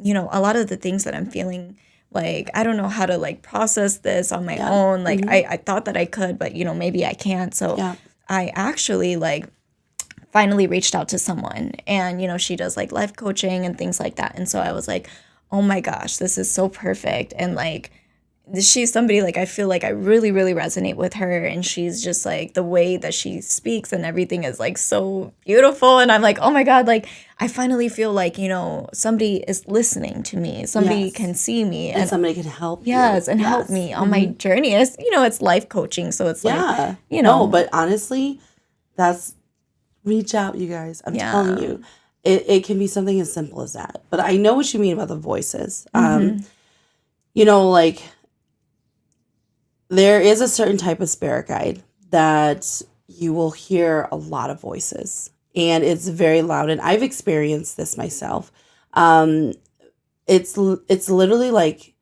you know, a lot of the things that I'm feeling, like, I don't know how to like process this on my own. Like, I thought that I could, but you know, maybe I can't. So I actually like finally reached out to someone and, you know, she does like life coaching and things like that. And so I was like, oh my gosh, this is so perfect. And like, she's somebody like I feel like I really, really resonate with her. And she's just like the way that she speaks and everything is like so beautiful. And I'm like, oh my God, like I finally feel like, you know, somebody is listening to me. Somebody can see me. And somebody can help Yes, you. and help me on my journey. It's, you know, it's life coaching. So it's like, you know. No, but honestly, that's reach out, you guys. I'm telling you. It can be something as simple as that. But I know what you mean about the voices. You know, like there is a certain type of spirit guide that you will hear a lot of voices and it's very loud. And I've experienced this myself. It's literally like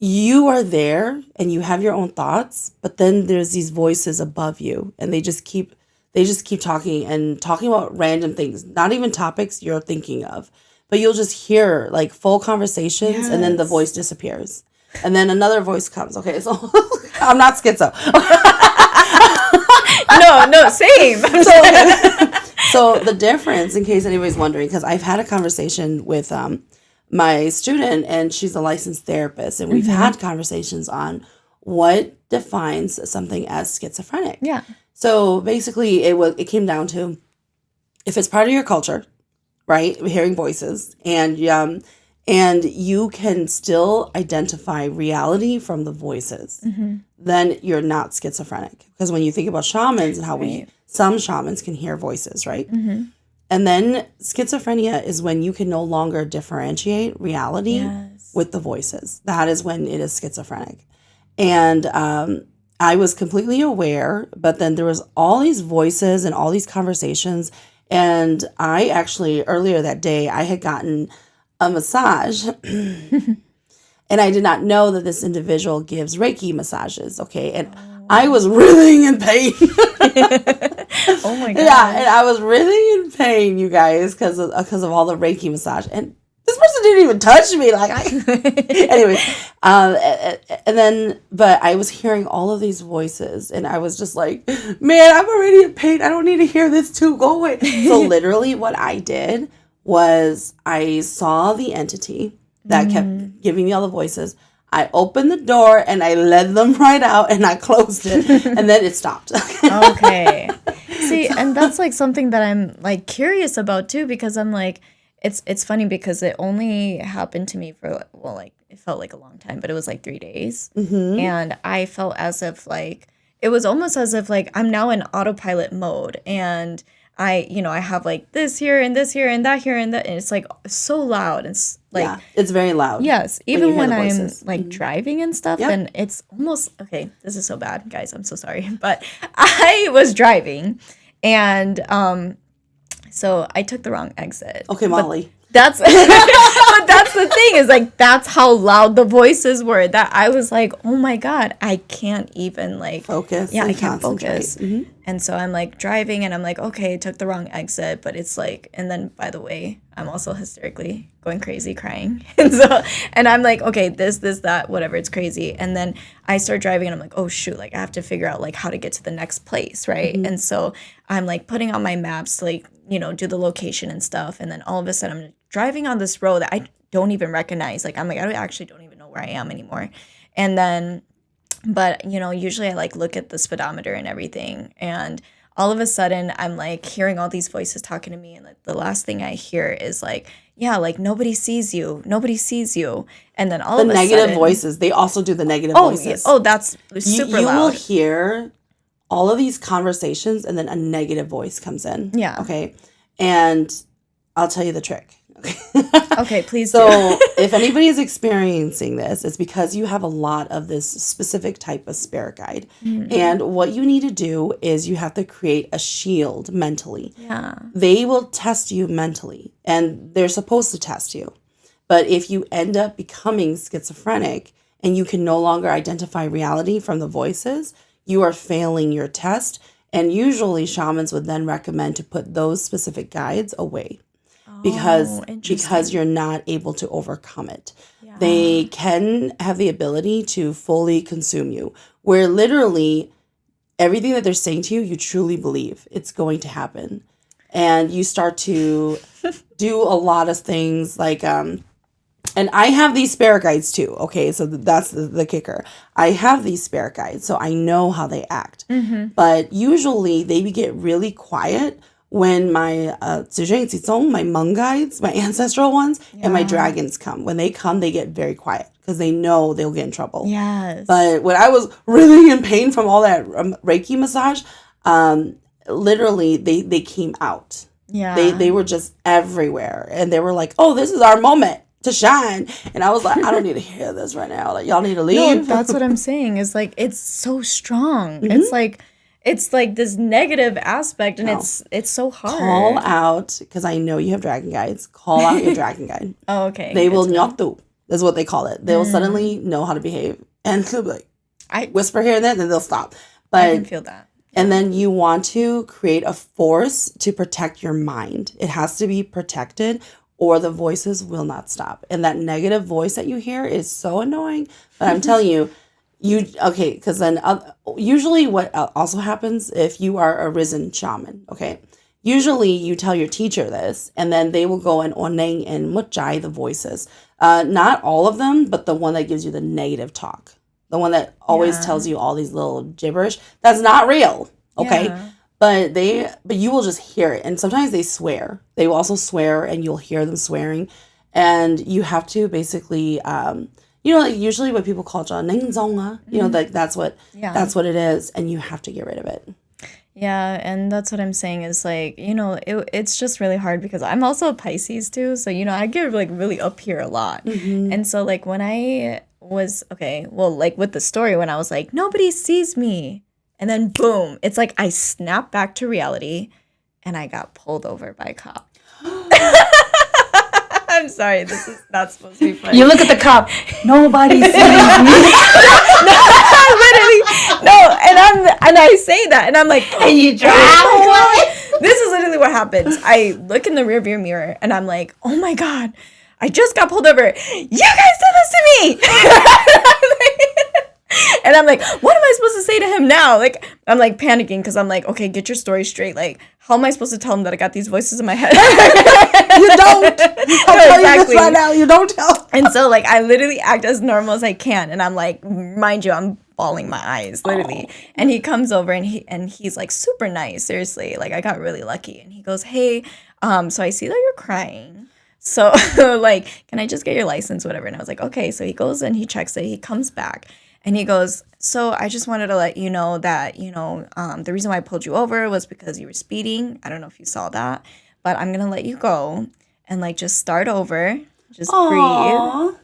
you are there and you have your own thoughts, but then there's these voices above you and they just keep talking and talking about random things, not even topics you're thinking of, but you'll just hear like full conversations and then the voice disappears. And then another voice comes. Okay, so I'm not schizo. No, same. So the difference, in case anybody's wondering, because I've had a conversation with my student, and she's a licensed therapist, and we've had conversations on what defines something as schizophrenic. Yeah. So basically, it came down to if it's part of your culture, right? Hearing voices, and you can still identify reality from the voices, then you're not schizophrenic. Because when you think about shamans and how some shamans can hear voices, right? And then schizophrenia is when you can no longer differentiate reality with the voices. That is when it is schizophrenic. And I was completely aware, but then there was all these voices and all these conversations. And I actually, earlier that day, I had gotten a massage and I did not know that this individual gives Reiki massages. Okay. And I was writhing in pain. Oh my God. Yeah. And I was writhing in pain, you guys, because of all the Reiki massage. And this person didn't even touch me. Anyway. And then, but I was hearing all of these voices and I was just like, man, I'm already in pain. I don't need to hear this too. Go away. So literally what I did was I saw the entity that kept giving me all the voices. I opened the door and I led them right out and I closed it and then it stopped. Okay. See, and that's like something that I'm like curious about too, because I'm like, it's funny because it only happened to me for, well, like it felt like a long time, but it was like 3 days. And I felt as if like, it was almost as if like I'm now in autopilot mode and I have like this here and this here and that here and that. And it's like so loud. It's like, it's very loud. Yes. Even when I'm voices. like driving and stuff and it's almost, okay, this is so bad, guys. I'm so sorry. But I was driving and, so I took the wrong exit. Okay, Molly. But that's the thing is like, that's how loud the voices were that I was like, oh my God, I can't even like focus. Yeah, I can't focus. And so I'm like driving and I'm like, okay, I took the wrong exit, but it's like, and then by the way, I'm also hysterically going crazy crying. And I'm like, okay, this, that, whatever, it's crazy. And then I start driving and I'm like, oh shoot, like I have to figure out like how to get to the next place, right? And so I'm like putting on my maps to like, do the location and stuff. And then all of a sudden I'm driving on this road that I don't even recognize. Like, I'm like, I actually don't even know where I am anymore. And then But, you know, usually I like look at the speedometer and everything, and all of a sudden I'm like hearing all these voices talking to me, and like the last thing I hear is like, yeah, like nobody sees you. And then all The of a negative sudden, voices. They also do the negative oh, voices. oh, that's super You will loud. hear all of these conversations and then a negative voice comes in. Yeah. Okay. And I'll tell you the trick. Okay, please So do. if anybody is experiencing this, it's because you have a lot of this specific type of spirit guide. Mm-hmm. And what you need to do is you have to create a shield mentally. Yeah. They will test you mentally, and they're supposed to test you. But if you end up becoming schizophrenic and you can no longer identify reality from the voices, you are failing your test. And usually shamans would then recommend to put those specific guides away because you're not able to overcome it. Yeah. They can have the ability to fully consume you, where literally everything that they're saying to you, you truly believe it's going to happen. And you start to do a lot of things like, and I have these spirit guides too. Okay, so that's the kicker. I have these spirit guides, so I know how they act. Mm-hmm. But usually they get really quiet when my my Hmong guides, my ancestral ones, and my dragons come. When they come, they get very quiet because they know they'll get in trouble. Yes. But when I was really in pain from all that Reiki massage, literally they came out. Yeah. They were just everywhere, and they were like, "Oh, this is our moment to shine." And I was like, "I don't need to hear this right now. Like, y'all need to leave." No, that's what I'm saying. Is like it's so strong. Mm-hmm. It's like this negative aspect, and it's so hard. Call out, because I know you have dragon guides. Call out your dragon guide. Oh, okay. They will nyotu. That's what they call it. They will suddenly know how to behave, and they'll be like, I whisper here and there, then they'll stop. I can feel that. And then you want to create a force to protect your mind. It has to be protected, or the voices will not stop. And that negative voice that you hear is so annoying. But I'm telling you, because then usually what also happens if you are a risen shaman, okay? Usually you tell your teacher this, and then they will go and oneng and mutjai the voices. Not all of them, but the one that gives you the negative talk. The one that always tells you all these little gibberish. That's not real, okay? Yeah. But you will just hear it. And sometimes they swear. They will also swear, and you'll hear them swearing. And you have to basically, like usually what people call like that's what it is, and you have to get rid of it. Yeah, and that's what I'm saying is like, it's just really hard because I'm also a Pisces too. So, I get like really up here a lot. Mm-hmm. And so like when I was, like with the story, when I was like, nobody sees me. And then boom, it's like I snapped back to reality and I got pulled over by a cop. I'm sorry, this is not supposed to be funny. You look at the cop. Nobody sees me. Literally, no, and I say that, and I'm like, And you drive. this is literally what happens. I look in the rearview mirror, and I'm like, oh my god, I just got pulled over. You guys did this to me. And I'm like, what am I supposed to say to him now? Like, I'm like panicking because I'm like, okay, get your story straight. Like, how am I supposed to tell him that I got these voices in my head? You don't. I'll tell you this right now. You don't tell. And so, like, I literally act as normal as I can. And I'm like, mind you, I'm bawling my eyes, literally. Oh. And he comes over and he's like super nice. Seriously. Like, I got really lucky. And he goes, hey, so I see that you're crying. So, like, can I just get your license, whatever? And I was like, okay. So he goes and he checks it. He comes back. And he goes, so I just wanted to let you know that, the reason why I pulled you over was because you were speeding. I don't know if you saw that. But I'm going to let you go and, like, just start over. Just breathe.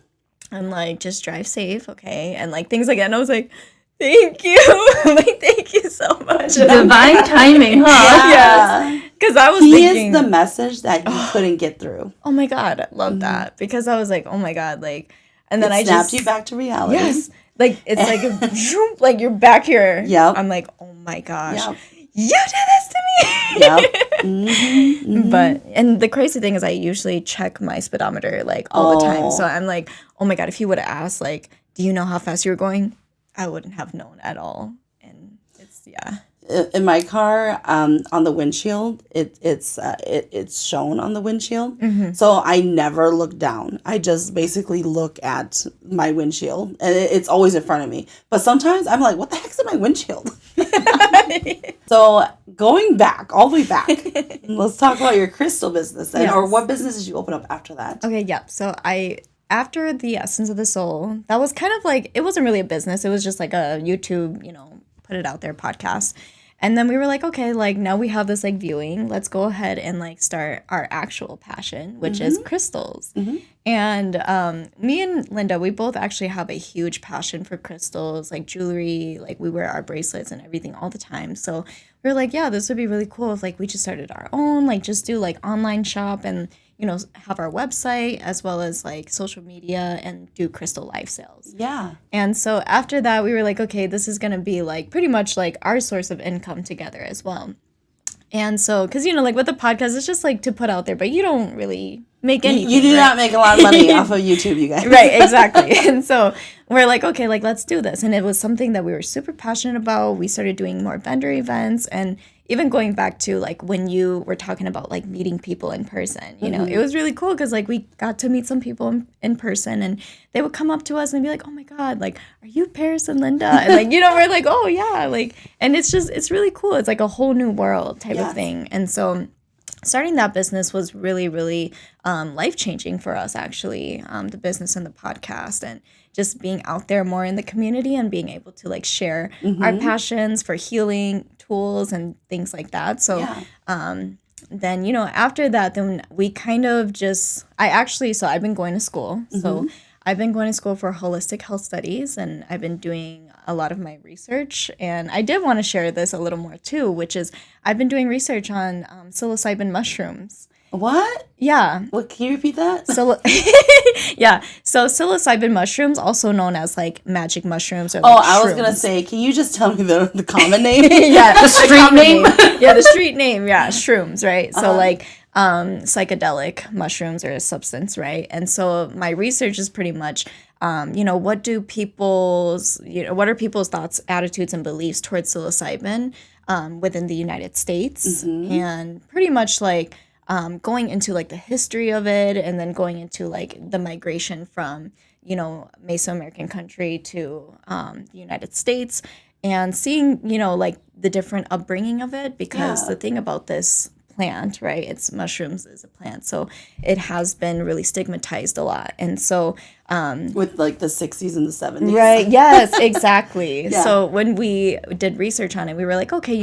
And, like, just drive safe, okay? And, like, things like that. And I was like, thank you. Like, thank you so much. Divine timing, huh? Yes. Because I was thinking. He is the message that you couldn't get through. Oh, my God. I love that. Because I was like, oh, my God. Like, and then it snapped you back to reality. Yes. Like, it's like, like, you're back here. Yep. I'm like, oh, my gosh. Yep. You did this to me. Yep. Mm-hmm, mm-hmm. But, and the crazy thing is I usually check my speedometer, like, all the time. So I'm like, oh, my God, if he would have asked, like, do you know how fast you were going? I wouldn't have known at all. And it's, in my car, on the windshield, it's shown on the windshield. So I never look down. I just basically look at my windshield, and it's always in front of me. But sometimes I'm like, what the heck's in my windshield? So going back, all the way back, let's talk about your crystal business, or what business did you open up after that? Okay, yeah. So after the Essence of the Soul, that was kind of like, it wasn't really a business. It was just like a YouTube, put it out there podcast. And then we were like, okay, like now we have this like viewing, let's go ahead and like start our actual passion, which is crystals. And me and Linda, we both actually have a huge passion for crystals, like jewelry, like we wear our bracelets and everything all the time. So we were like, yeah, this would be really cool if like we just started our own, like just do like online shop and have our website as well as like social media and do crystal life sales. Yeah. And so after that, we were like, okay, this is going to be like pretty much like our source of income together as well. And so, because, like with the podcast, it's just like to put out there, but you don't really make anything. You do not make a lot of money off of YouTube, you guys. Right, exactly. And so we're like, okay, like let's do this. And it was something that we were super passionate about. We started doing more vendor events, and even going back to like when you were talking about like meeting people in person, it was really cool because like we got to meet some people in person, and they would come up to us and be like, oh my God, like, are you Paris and Linda? And like, we're like, oh yeah, like, and it's really cool. It's like a whole new world type of thing. And so starting that business was really, really life-changing for us, actually, the business and the podcast, and just being out there more in the community and being able to like share our passions for healing tools and things like that. So then, after that, then we kind of I've been going to school. So I've been going to school for holistic health studies, and I've been doing a lot of my research. And I did want to share this a little more too, which is I've been doing research on psilocybin mushrooms. What? Yeah. What, can you repeat that? So, yeah. So psilocybin mushrooms, also known as like magic mushrooms or I was going to say, can you just tell me the common name? Yeah. The street name? Yeah, the street name. Yeah, shrooms, right? So like psychedelic mushrooms are a substance, right? And so my research is pretty much, what are people's thoughts, attitudes, and beliefs towards psilocybin within the United States, and pretty much like going into like the history of it, and then going into like the migration from Mesoamerican country to the United States, and seeing like the different upbringing of it, because the thing about this plant, right, it's mushrooms is a plant, so it has been really stigmatized a lot. And so with like the 60s and the 70s, right? Yes, exactly. So when we did research on it, we were like, okay,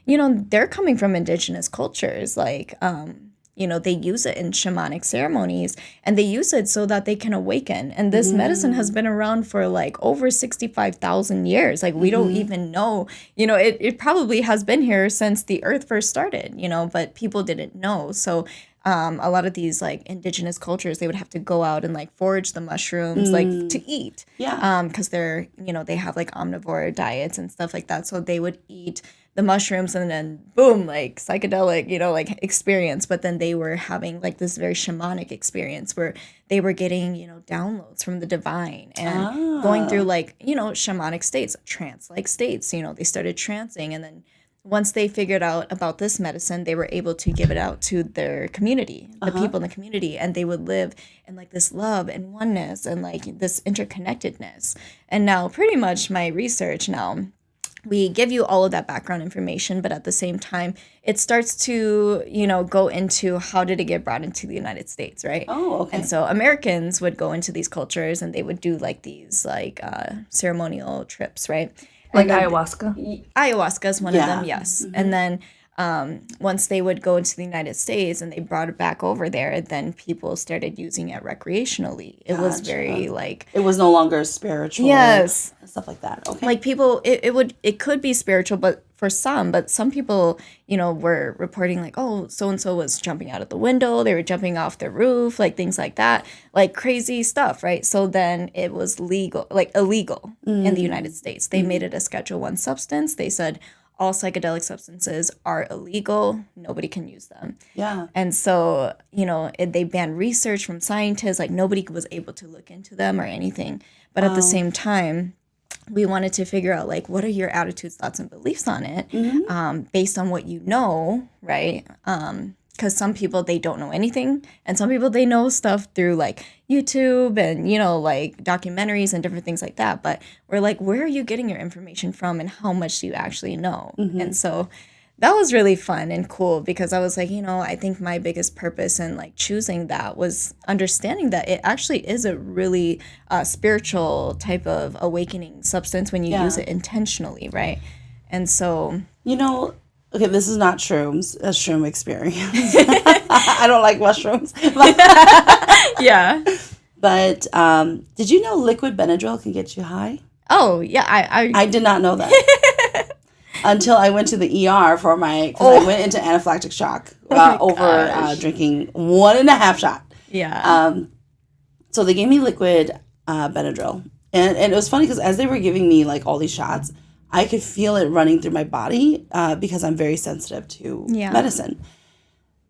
they're coming from indigenous cultures, like they use it in shamanic ceremonies, and they use it so that they can awaken. And this medicine has been around for like over 65,000 years. Like we don't even know, it probably has been here since the earth first started, but people didn't know. So a lot of these like indigenous cultures, they would have to go out and like forage the mushrooms like to eat. Yeah. Because they're, they have like omnivore diets and stuff like that. So they would eat the mushrooms, and then boom, like psychedelic, like experience. But then they were having like this very shamanic experience where they were getting, downloads from the divine, and going through like, shamanic states, trance-like states. They started trancing, and then once they figured out about this medicine, they were able to give it out to their community, the people in the community, and they would live in like this love and oneness and like this interconnectedness. And now pretty much my research now, we give you all of that background information, but at the same time, it starts to, go into how did it get brought into the United States, right? Oh, okay. And so Americans would go into these cultures, and they would do like these like ceremonial trips, right? Like ayahuasca? Ayahuasca is one of them, yes. And then once they would go into the United States and they brought it back over there, then people started using it recreationally. It was very like... It was no longer spiritual. Yes. Stuff like that. Okay. Like people, it could be spiritual, but for some people, were reporting like, oh, so-and-so was jumping out of the window. They were jumping off the roof, like things like that, like crazy stuff, right? So then it was illegal in the United States. They made it a Schedule I substance. They said, all psychedelic substances are illegal. Nobody can use them. Yeah. And so, they banned research from scientists. Like nobody was able to look into them or anything. But at the same time, we wanted to figure out like what are your attitudes, thoughts, and beliefs on it, based on what you know, right? Because some people, they don't know anything, and some people, they know stuff through like YouTube and, you know, like documentaries and different things like that. But we're like, where are you getting your information from, and how much do you actually know? And so that was really fun and cool, because I was like, you know, I think my biggest purpose in like choosing that was understanding that it actually is a really spiritual type of awakening substance when you use it intentionally, right? And so, You know, okay, this is not shrooms, a shroom experience. I don't like mushrooms. yeah. But did you know liquid Benadryl can get you high? Oh, yeah. I did not know that. Until I went to the ER for I went into anaphylactic shock over drinking 1.5 shots. Yeah. So they gave me liquid Benadryl. And it was funny because as they were giving me like all these shots, I could feel it running through my body because I'm very sensitive to medicine.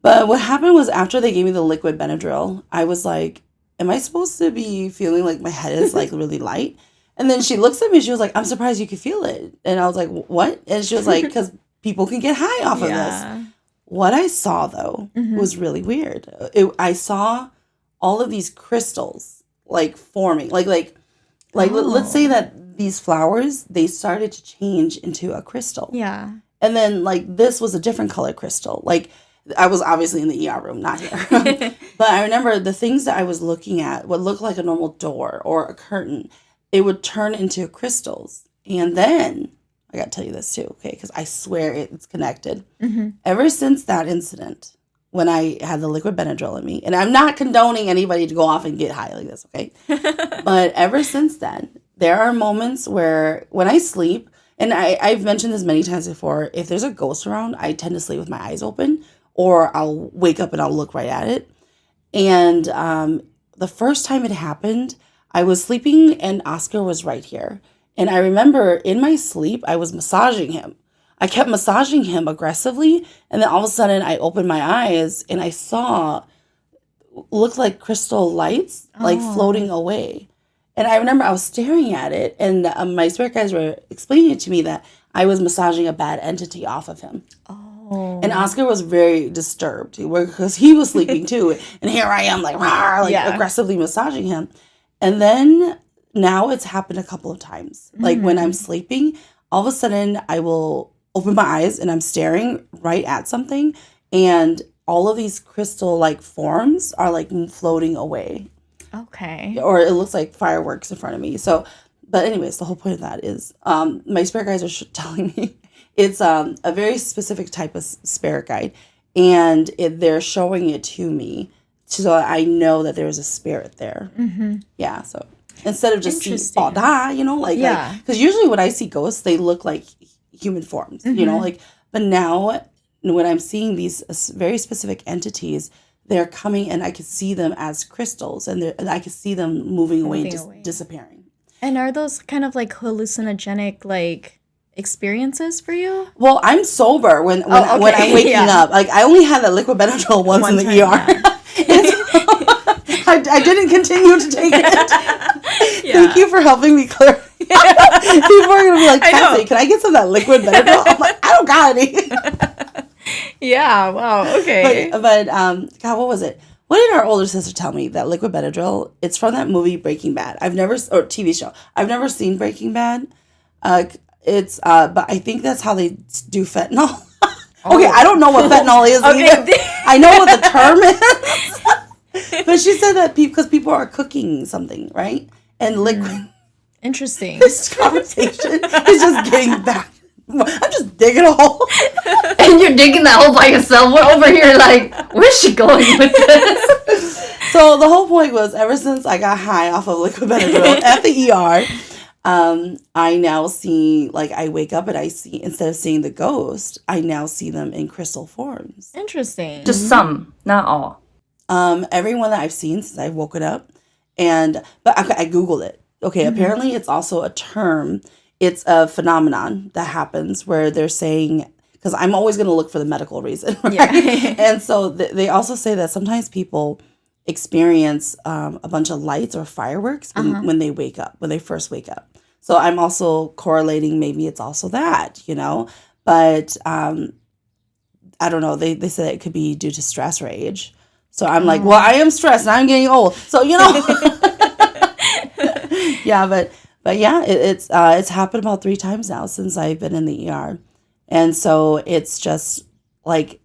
But what happened was after they gave me the liquid Benadryl, I was like, am I supposed to be feeling like my head is like really light? And then she looks at me, she was like, I'm surprised you could feel it. And I was like, what? And she was like, because people can get high off of this. What I saw, though, was really weird. I saw all of these crystals, like, forming. Like let's say that these flowers, they started to change into a crystal. Yeah. And then, like, this was a different color crystal. Like, I was obviously in the ER room, not here. But I remember the things that I was looking at, what looked like a normal door or a curtain, it would turn into crystals. And then, I got to tell you this too, okay, because I swear it's connected. Ever since that incident, when I had the liquid Benadryl in me, and I'm not condoning anybody to go off and get high like this, okay? But ever since then, there are moments where when I sleep, and I've mentioned this many times before, if there's a ghost around, I tend to sleep with my eyes open, or I'll wake up and I'll look right at it. And the first time it happened, I was sleeping and Oscar was right here. And I remember in my sleep, I was massaging him. I kept massaging him aggressively. And then all of a sudden I opened my eyes and I saw, looked like crystal lights, like floating away. And I remember I was staring at it and my spirit guides were explaining it to me that I was massaging a bad entity off of him. And Oscar was very disturbed because he was sleeping too. And here I am like aggressively massaging him. And then now it's happened a couple of times. Like when I'm sleeping, all of a sudden I will open my eyes and I'm staring right at something. And all of these crystal like forms are like floating away. Okay. Or it looks like fireworks in front of me. So, but anyways, the whole point of that is my spirit guides are telling me it's a very specific type of spirit guide. And they're showing it to me so I know that there's a spirit there. Yeah, so instead of just seeing, you know, like, because usually when I see ghosts, they look like human forms, you know, like, but now when I'm seeing these very specific entities, they're coming and I can see them as crystals and I can see them moving away and just disappearing. And are those kind of like hallucinogenic, like, experiences for you? Well, I'm sober when I'm waking up. Like, I only had that liquid Benadryl once in the ER. I didn't continue to take it. Thank you for helping me clear. People are going to be like, Tassie, can I get some of that liquid Benadryl? I'm like, I don't got any. Yeah, wow, okay. But God, what was it? What did our older sister tell me? That liquid Benadryl, it's from that movie Breaking Bad. Or TV show. I've never seen Breaking Bad. But I think that's how they do fentanyl. Okay, I don't know what fentanyl is either. I know what the term is. But she said that because people are cooking something, right? And liquid. Interesting. This conversation is just getting back. I'm just digging a hole. And you're digging that hole by yourself. We're over here like, where's she going with this? So the whole point was, ever since I got high off of liquid Benadryl at the ER, I now see, like, I wake up and I see, instead of seeing the ghost, I now see them in crystal forms. Interesting. Just some, not all. Everyone that I've seen since I've woken up, but I Googled it. Okay, apparently it's also a term. It's a phenomenon that happens where they're saying, because I'm always going to look for the medical reason, right? Yeah. And so they also say that sometimes people experience a bunch of lights or fireworks when they wake up, when they first wake up. So I'm also correlating, maybe it's also that, but I don't know. They said it could be due to stress or age. So I'm like, well, I am stressed and I'm getting old. So, yeah, but yeah, it's happened about 3 times now since I've been in the ER. And so it's just like,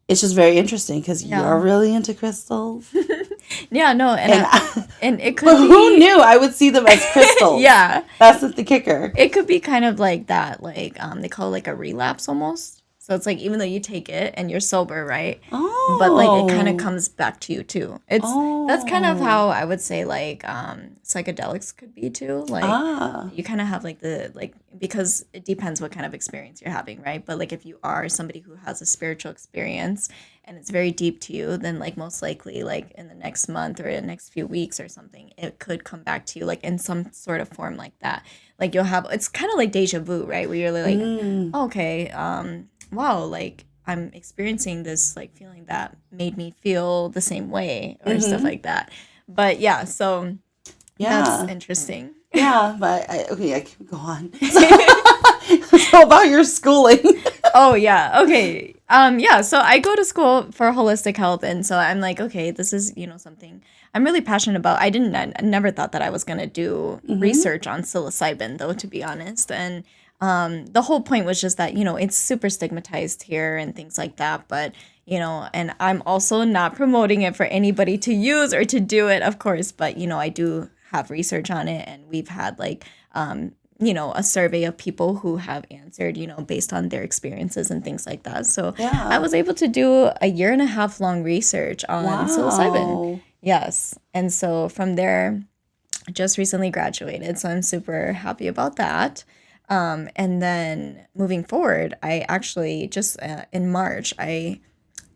it's just very interesting because you're really into crystals. Yeah, no, and it could But be, who knew I would see them as crystals? yeah, That's the kicker. it could be kind of like that, like they call it like a relapse almost. So it's like even though you take it and you're sober, right? Oh. But like it kind of comes back to you too. That's kind of how I would say like psychedelics could be too. Like you kind of have like because it depends what kind of experience you're having, right? But like if you are somebody who has a spiritual experience and it's very deep to you, then like most likely like in the next month or in the next few weeks or something, it could come back to you like in some sort of form like that. Like you'll have, it's kind of like deja vu, right? Where you're like, okay, wow, like I'm experiencing this like feeling that made me feel the same way or stuff like that. But yeah, so that's interesting. Yeah, but I can go on. So about your schooling. Oh yeah, okay. Yeah, so I go to school for holistic health, and so I'm like, okay, this is something I'm really passionate about. I never thought that I was gonna do research on psilocybin, though, to be honest, and the whole point was just that it's super stigmatized here and things like that, but and I'm also not promoting it for anybody to use or to do it, of course, but I do have research on it, and we've had like a survey of people who have answered based on their experiences and things like that. So I was able to do a 1.5 year long research on psilocybin. Yes, and so from there I just recently graduated, so I'm super happy about that. And then moving forward, I actually just in March, I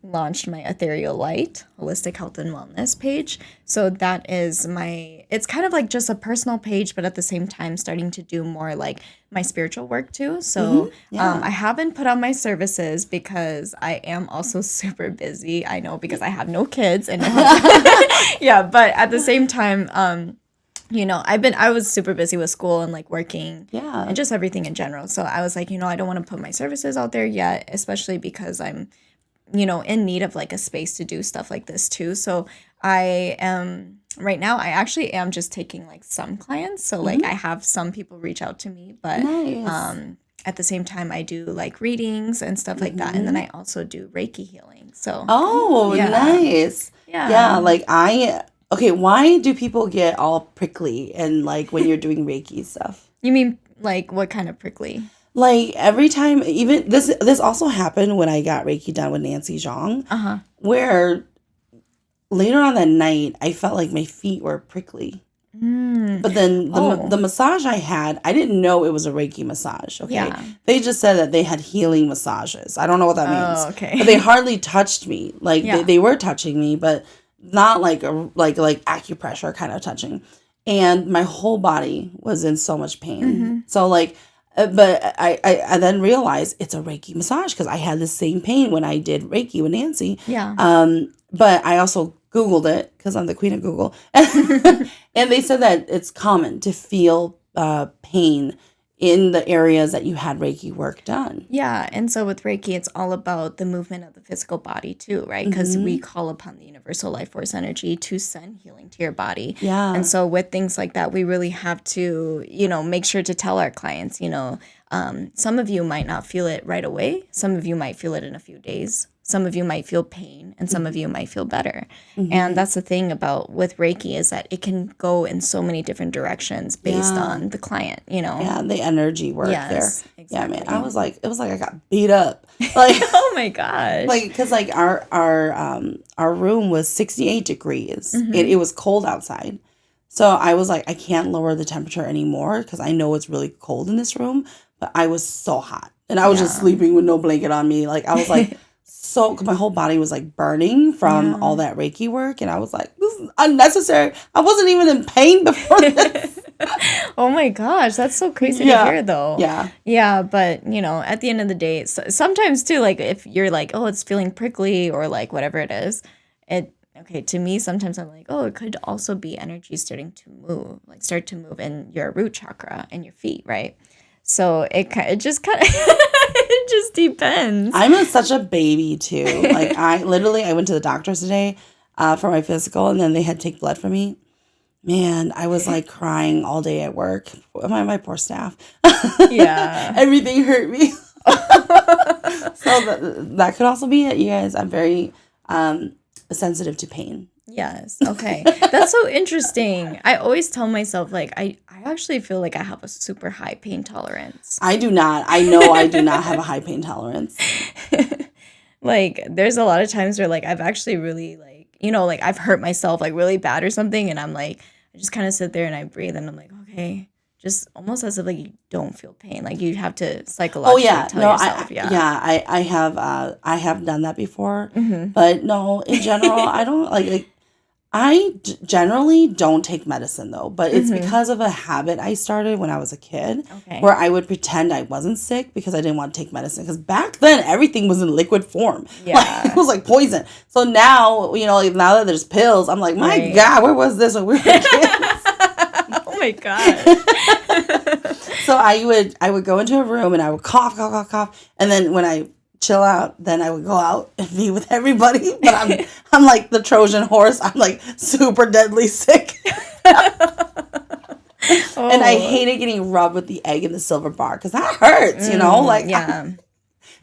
launched my Ethereal Light Holistic Health and Wellness page. So that is it's kind of like just a personal page, but at the same time starting to do more like my spiritual work too. So I haven't put on my services because I am also super busy. I know, because I have no kids and yeah, but at the same time, I was super busy with school and like working and just everything in general. So I was like, I don't want to put my services out there yet, especially because I'm, in need of like a space to do stuff like this too. So I am right now, I actually am just taking like some clients. So like I have some people reach out to me, but at the same time I do like readings and stuff like that. And then I also do Reiki healing. So nice. Yeah, like okay, why do people get all prickly and like when you're doing Reiki stuff? You mean like what kind of prickly? Like every time, even this also happened when I got Reiki done with Nancy Zhang, where later on that night I felt like my feet were prickly. But then the massage I had, I didn't know it was a Reiki massage. Okay, they just said that they had healing massages. I don't know what that means. Okay, but they hardly touched me. Like they were touching me, but not like like acupressure kind of touching. And my whole body was in so much pain. So like. But I then realized it's a Reiki massage because I had the same pain when I did Reiki with Nancy. Yeah. But I also Googled it because I'm the queen of Google. And they said that it's common to feel pain in the areas that you had Reiki work done. Yeah, and so with Reiki, it's all about the movement of the physical body too, right? Because we call upon the universal life force energy to send healing to your body. Yeah. And so with things like that, we really have to, make sure to tell our clients, some of you might not feel it right away. Some of you might feel it in a few days. Some of you might feel pain and some of you might feel better. And that's the thing with Reiki is that it can go in so many different directions based on the client, Yeah, the energy work there. Exactly. Yeah, man. It was like I got beat up. Like oh my gosh. Like because like our room was 68 degrees. It was cold outside. So I was like, I can't lower the temperature anymore because I know it's really cold in this room. But I was so hot. And I was just sleeping with no blanket on me. Like I was like so my whole body was like burning from all that Reiki work, and I was like, this is unnecessary. I wasn't even in pain before this. Oh my gosh, that's so crazy to hear though. Yeah, but at the end of the day, sometimes too, like if you're like, oh, it's feeling prickly or like whatever it is, okay, to me, sometimes I'm like, oh, it could also be energy starting to move, like start to move in your root chakra and your feet, right? So it just kind of, it just depends. I'm such a baby too. Like I went to the doctor today for my physical, and then they had to take blood from me. Man, I was like crying all day at work. My poor staff. Yeah. Everything hurt me. So that could also be it, you guys. I'm very sensitive to pain. Yes. Okay. That's so interesting. I always tell myself, like, I actually feel like I have a super high pain tolerance. I do not. I know I do not have a high pain tolerance. Like, there's a lot of times where, like, I've actually really, like, like, I've hurt myself, like, really bad or something, and I'm like, I just kind of sit there and I breathe, and I'm like, okay. Just almost as if, like, you don't feel pain. Like, you have to psychologically tell yourself. I have done that before. But no, in general, I don't, like I generally don't take medicine though, but it's because of a habit I started when I was a kid, where I would pretend I wasn't sick because I didn't want to take medicine. Because back then, everything was in liquid form. Yeah. Like, it was like poison. So now, like, now that there's pills, I'm like, my God, where was this when we were kids? Oh my God. So I would go into a room and I would cough, and then when I chill out, then I would go out and be with everybody. But I'm like the Trojan horse. I'm like super deadly sick. And I hated getting rubbed with the egg in the silver bar because that hurts, like, yeah.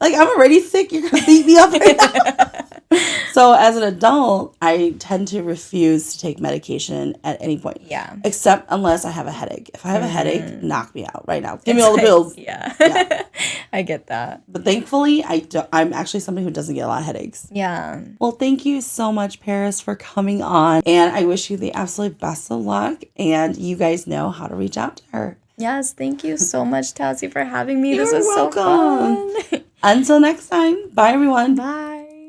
I'm already sick. You're going to beat me up right now. So as an adult, I tend to refuse to take medication at any point. Yeah. Except unless I have a headache. If I have a headache, knock me out right now. Give me all the pills. Yeah. I get that. But thankfully, I'm actually somebody who doesn't get a lot of headaches. Yeah. Well, thank you so much, Paris, for coming on. And I wish you the absolute best of luck. And you guys know how to reach out to her. Yes, thank you so much, Tassie, for having me. You're this was welcome. so fun. Until next time. Bye, everyone. Bye.